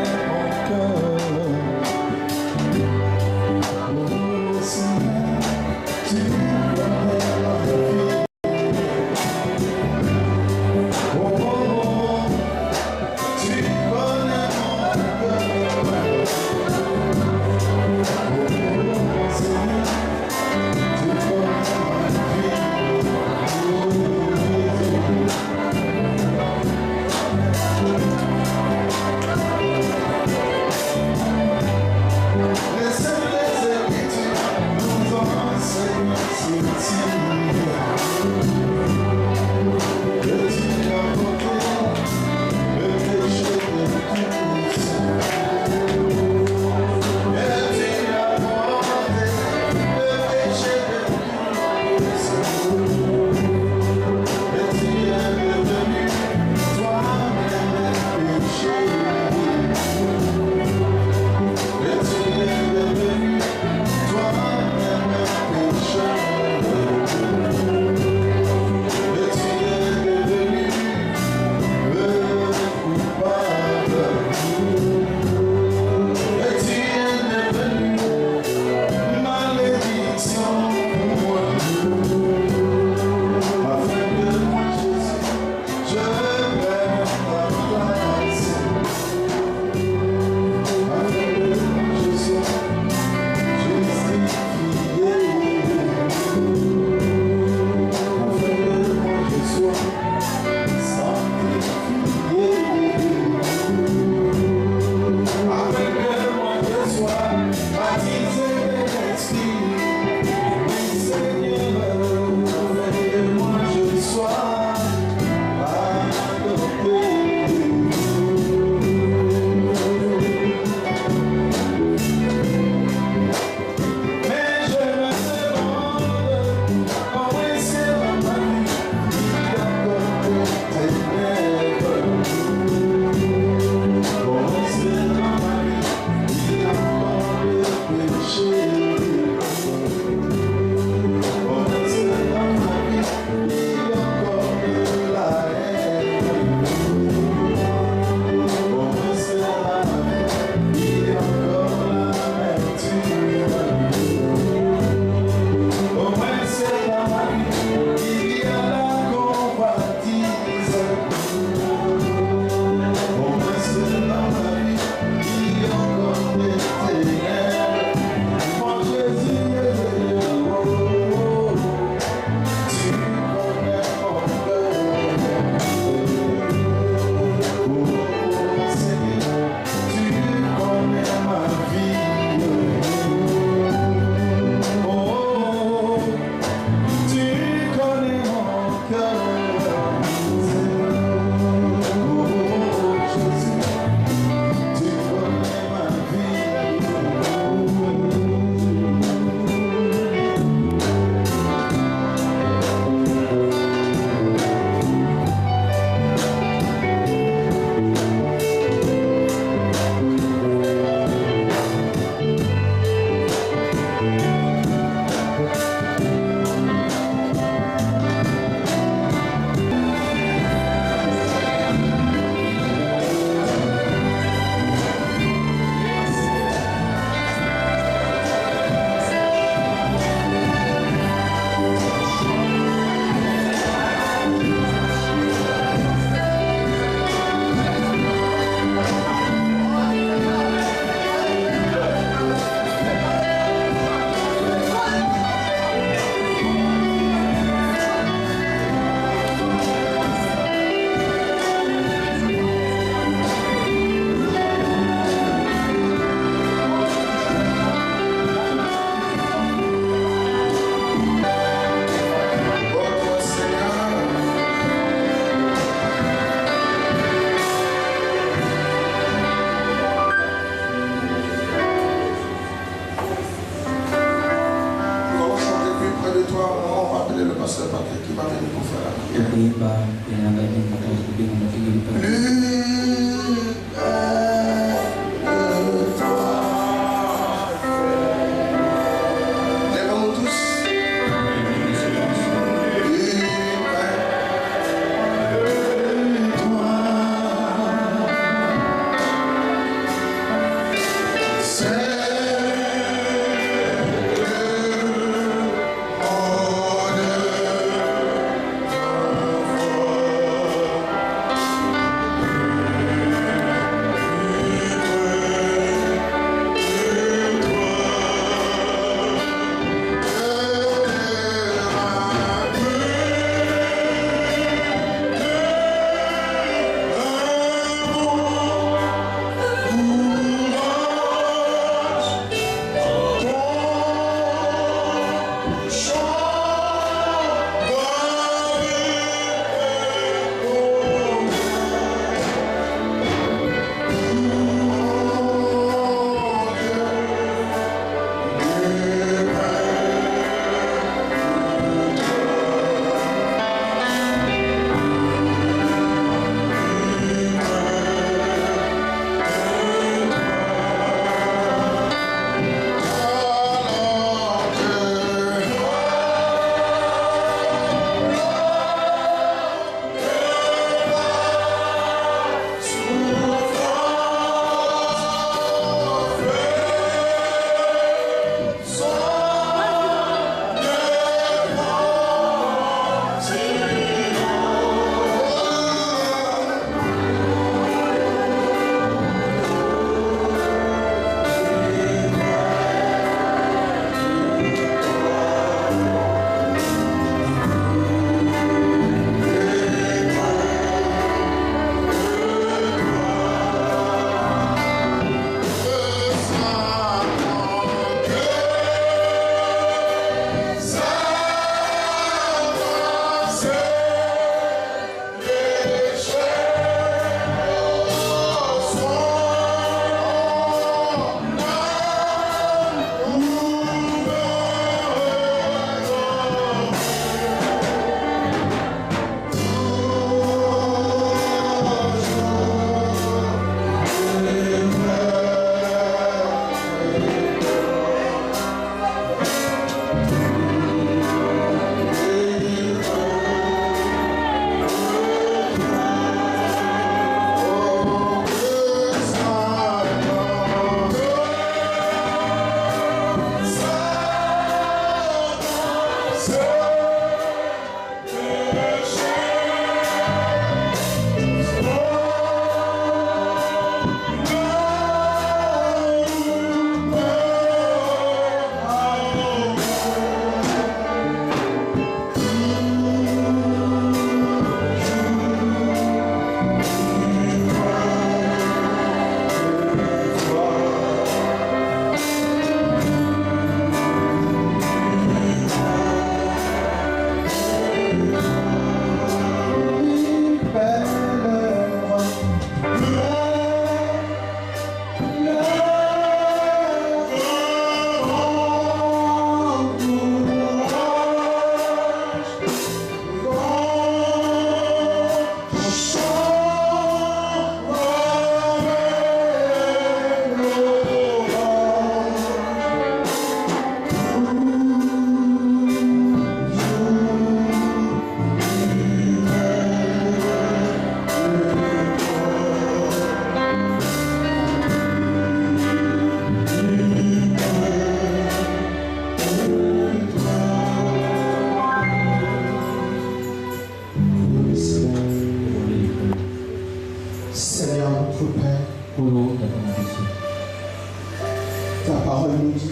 Ta parole nous dit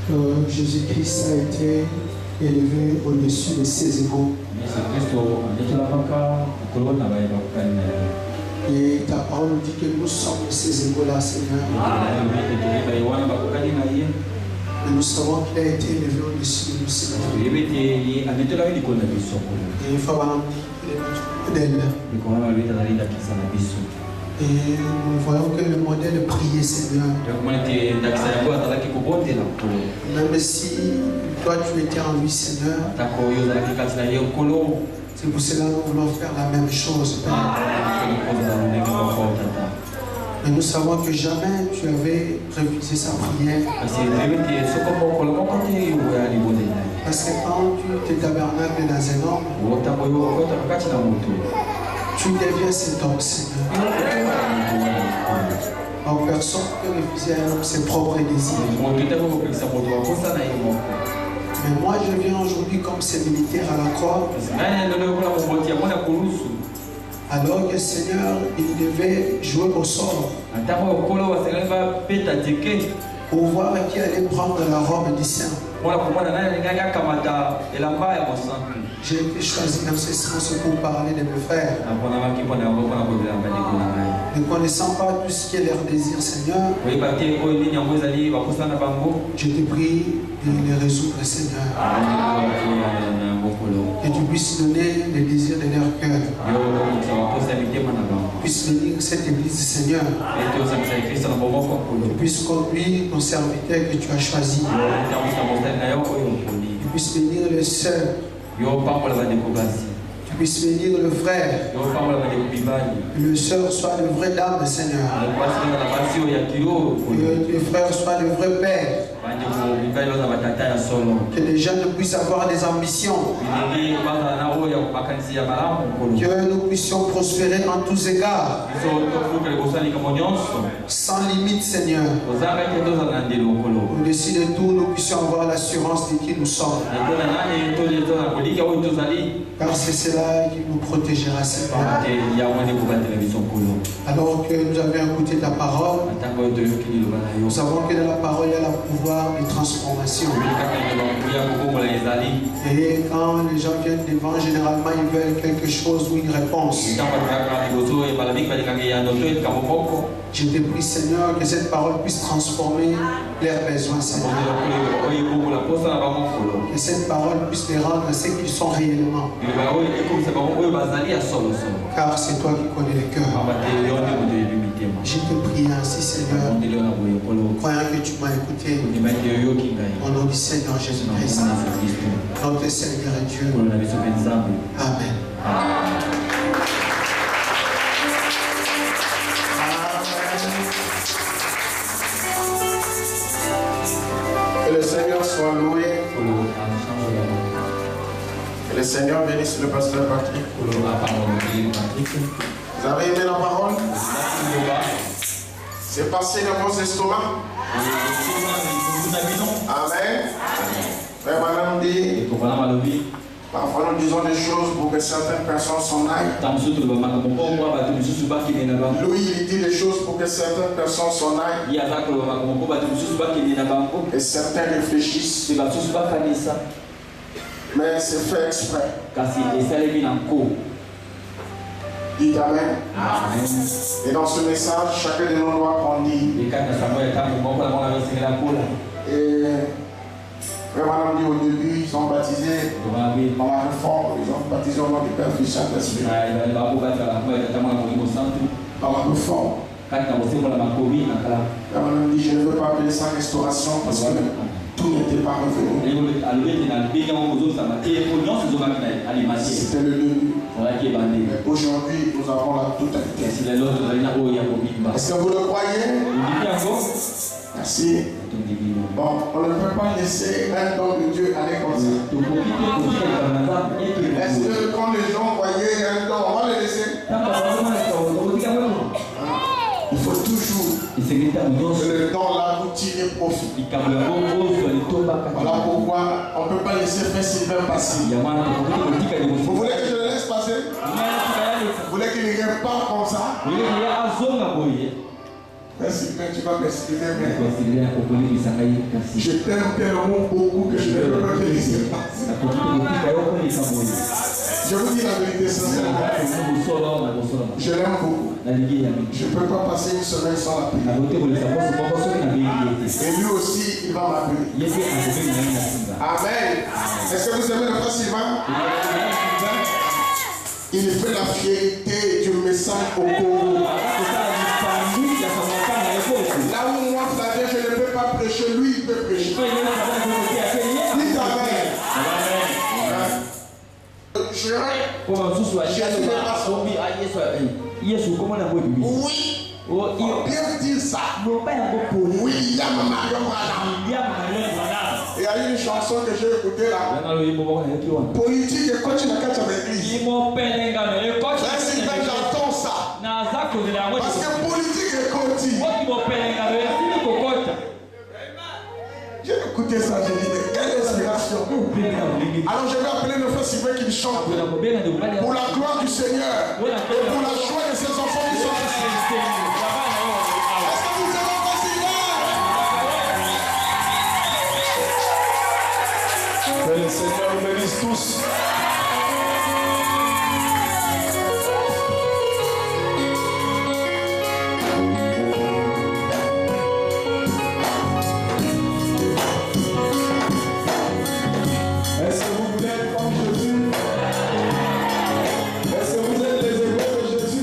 que Jésus-Christ a été élevé au-dessus de ses égaux. Et ta parole nous dit que nous sommes ces égaux-là, Seigneur. Et nous savons qu'il a été élevé au-dessus de nous, Seigneur. Et il faut avoir un modèle. Et nous voyons que le modèle de prier, Seigneur. Même si toi tu étais en lui, Seigneur. C'est pour cela que nous voulons faire la même chose. Mais nous savons que jamais tu avais refusé sa prière. Parce que quand tu te tabernacles dans un homme, tu deviens cet homme, Seigneur. Alors personne ne peut refuser à un homme ses propres désirs. Mais moi je viens aujourd'hui comme ces militaires à la croix. Alors que Seigneur, il devait jouer au sort pour voir qui allait prendre la robe du saint. J'ai été choisi dans ce sens pour parler de mes frères. Ne connaissant pas tout ce qui est leur désir, Seigneur, je te prie de les résoudre, Seigneur. Que tu puisses donner les désirs de leur cœur. Puisse bénir cette église, Seigneur. Tu puisses conduire ton serviteur que tu as choisi. Tu puisses bénir les sœurs. Tu puisses bénir le frère. Que le sœur soit le vrai dame, Seigneur. Que le frère soit le vrai père. Que les jeunes puissent avoir des ambitions. Que nous puissions prospérer en tous égards. Sans limite, Seigneur. Au-dessus de tout, nous puissions avoir l'assurance de qui nous sommes. Car c'est cela qui nous protégera, Seigneur. Alors que nous avions écouté ta parole, nous savons que dans la parole, il y a le pouvoir de transformation. Et quand les gens viennent devant, généralement, ils veulent quelque chose ou une réponse. Je te prie, Seigneur, que cette parole puisse transformer leurs besoins, Seigneur. Que cette parole puisse les rendre ce qu'ils sont réellement. Car c'est toi qui connais les cœurs. Je te prie ainsi, Seigneur, croyant que tu m'as écouté, au nom du Seigneur Jésus-Christ, notre Seigneur et Dieu. Amen. Que le Seigneur soit loué. Que le Seigneur bénisse le pasteur Patrick. Vous avez aimé la parole? C'est passé dans vos estomacs? Amen. Frère Madame dit, parfois nous disons des choses pour que certaines personnes s'en aillent. Louis, il dit des choses pour que certaines personnes s'en aillent. Et certains réfléchissent. Mais c'est fait exprès. Dites Amen. Amen. Et dans ce message, chacun de nous doit grandir. Et Frère Madame dit au début, ils sont baptisés dans la réforme, ils ont baptisé au nom du Père, Fils, Saint-Esprit. Dans la réforme. Frère Madame dit, je ne veux pas appeler ça restauration parce que tout n'était pas revenu. C'était le début. Aujourd'hui, nous avons la totalité. Est-ce que vous le croyez? Merci. Bon, on ne peut pas laisser un don de Dieu aller comme ça. Est-ce que quand les gens voyaient un don, on va le laisser? Il faut toujours que le don là vous tire profit. Voilà pourquoi on ne peut pas laisser Frère Sylvain passer. Vous voulez que je le laisse passer? Vous voulez qu'il répare comme ça? Frère Sylvain, tu vas m'expliquer. Je t'aime tellement beaucoup que je ne peux pas te laisser passer. Je vous dis la vérité sincèrement. Je l'aime beaucoup. Je ne peux pas passer une semaine sans l'appeler. Et lui aussi, il va m'appeler. Amen. Est-ce que vous aimez le frère Sylvain? Il fait la fierté du message au Congo. Là où moi, Flavien, je ne peux pas prêcher, lui, il peut prêcher. Dites Amen. Oui. On bien dire ça. William Marion Branham. Il y a une chanson que j'ai écoutée là. Politique et coach na kacha l'église. J'entends ça. Parce que politique et coach. J'ai écouté ça, j'ai dit, mais quelle inspiration. Alors je vais appeler le frère Sylvain qui chante pour la gloire du Seigneur et pour la joie de ses enfants qui sont ici. Est-ce que vous aimez encore Sylvain? Que le Seigneur nous bénisse tous. Est-ce que vous voulez être comme Jésus? Est-ce que vous êtes les égaux de Jésus?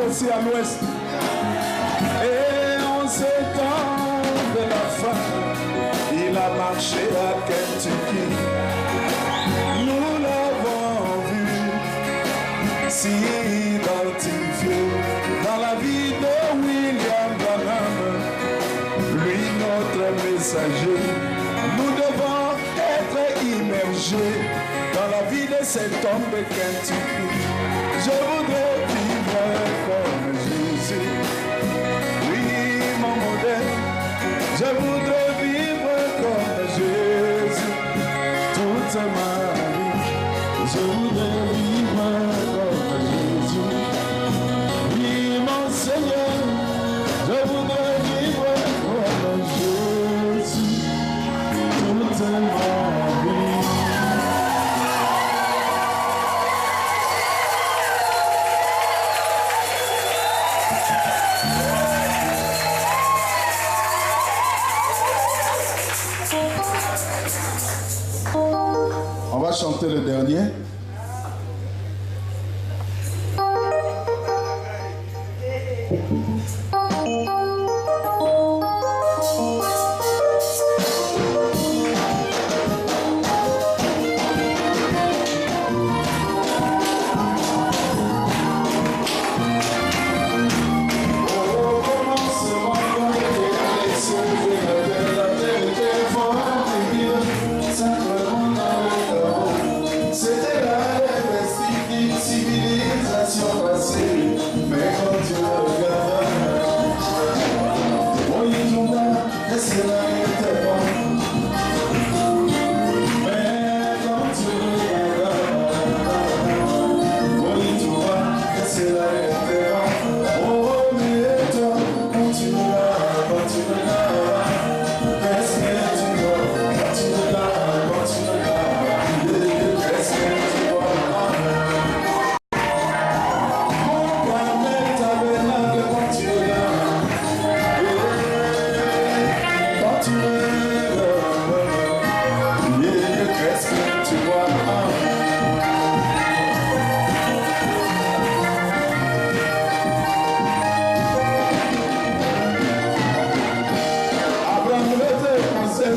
Aussi à l'ouest. Et en ce temps de la fin, il a marché à Kentucky. Nous l'avons vu s'identifier dans la vie de William Branham, lui notre messager. Nous devons être immergés dans la vie de cet homme de Kentucky. Je voudrais vivre comme Jésus, oui mon modèle. Je voudrais vivre comme Jésus toute ma vie. Je voudrais vivre comme Jésus, oui mon Seigneur. Je voudrais vivre comme Jésus toute ma vie. On va chanter le dernier.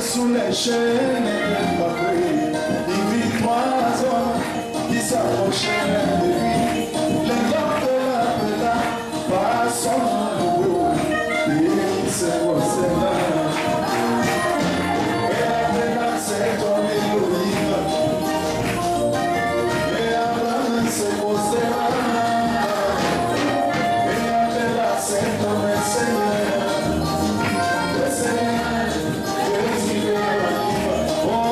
Sous les chaînes de ma vie, il vit 3 hommes qui s'approchaient de lui. Les gants de la pela par son dos, il se voit là. Et la pela s'est tombée l'olive, et Abraham se posait là. Et la pela s'est tombée, Seigneur, le Seigneur. Oh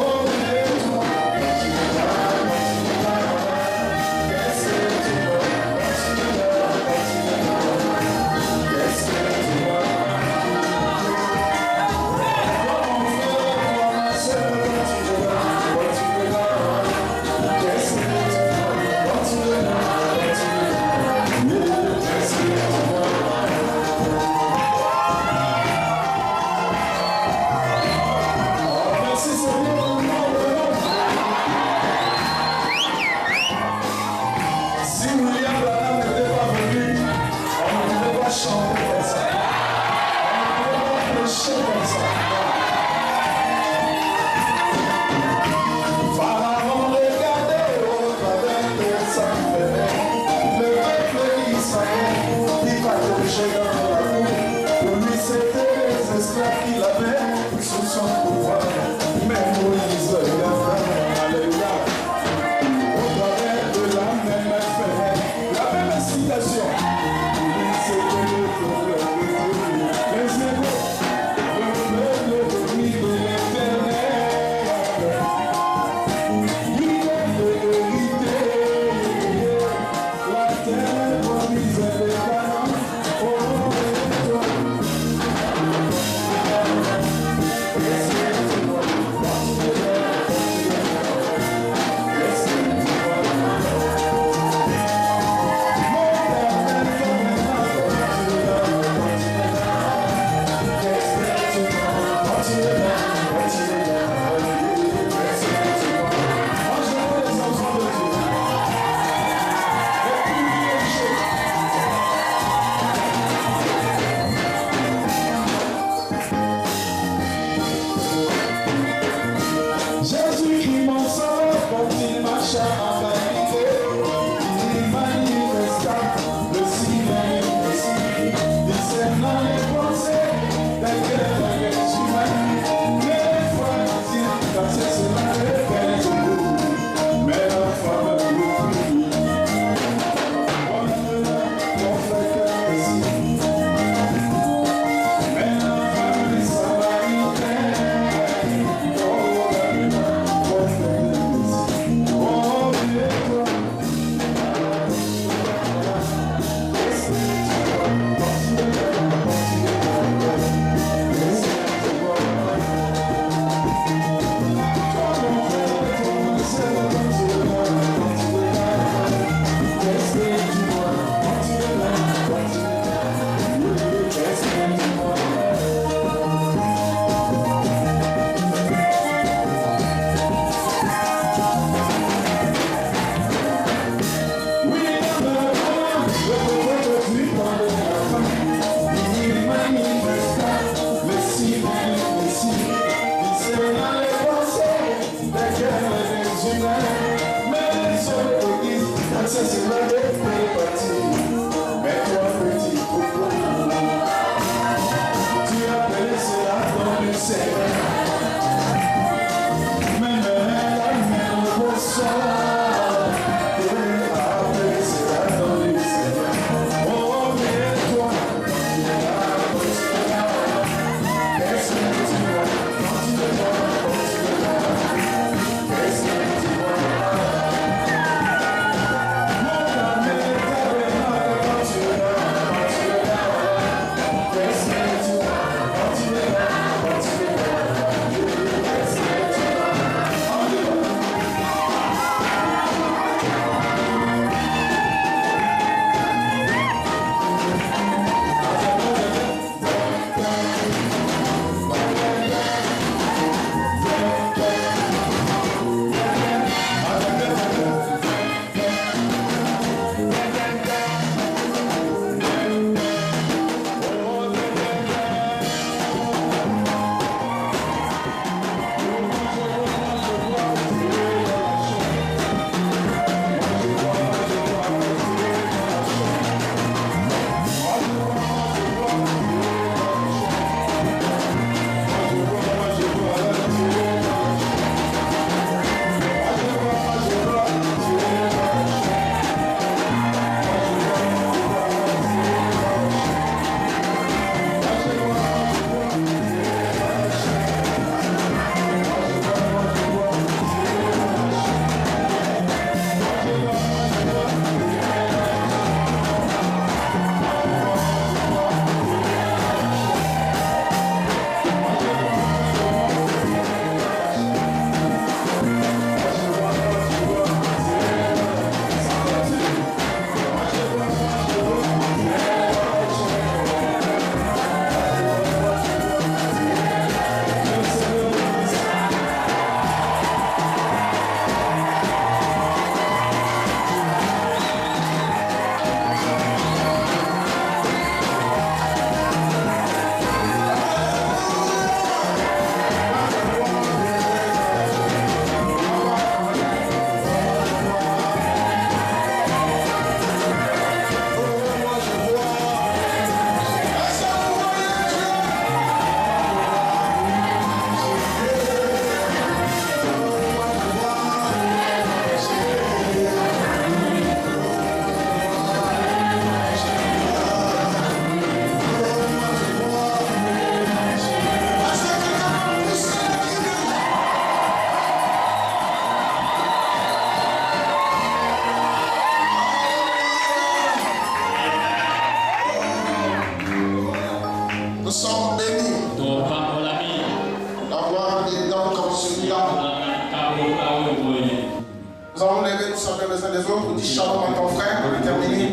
dis shalom à ton frère pour terminer.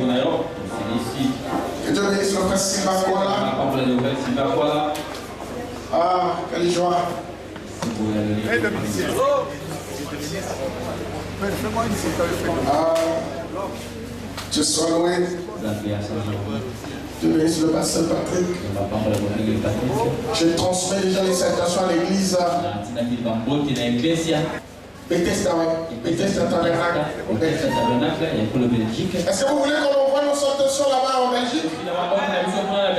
Que Dieu bénisse le frère Sylvain Kuala. Ah, quelle joie. Dieu soit loué. Dieu bénisse le pasteur Patrick. Je transmets déjà les salutations à l'église. Bethesda, oui. Bethesda Tabernacle. Est-ce que vous voulez qu'on envoie nos salutations là-bas en Belgique?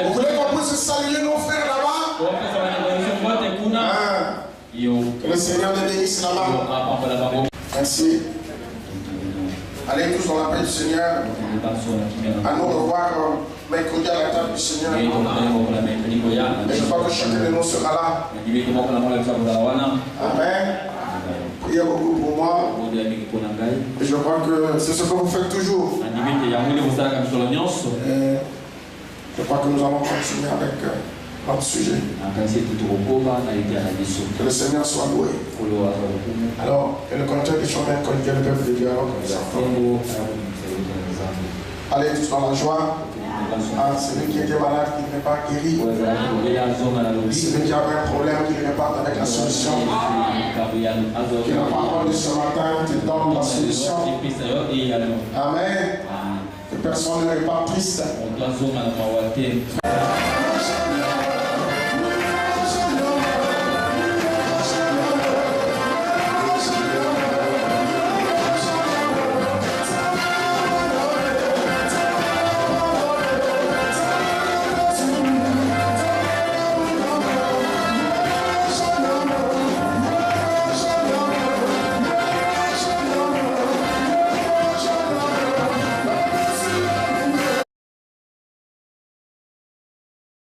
Vous voulez qu'on puisse saluer nos frères là-bas? Que le Seigneur les bénisse là-bas. Merci. Allez tous dans la paix du Seigneur. À nous revoir mercredi à la table du Seigneur. Et je crois que chacun de nous sera là. Amen. Priez beaucoup pour moi. Et je crois que c'est ce que vous faites toujours. Je crois que nous allons continuer avec notre sujet. Que le Seigneur soit loué. Alors, que le conducteur des chemins connaît le peuple de Dieu alors que nous sortons. Allez tous dans la joie. Ah, celui qui était malade, qui n'est pas guéri. Celui qui avait un problème, qui répare avec la solution. Que la parole de ce matin te donne la solution. Amen. Que personne ne répare triste.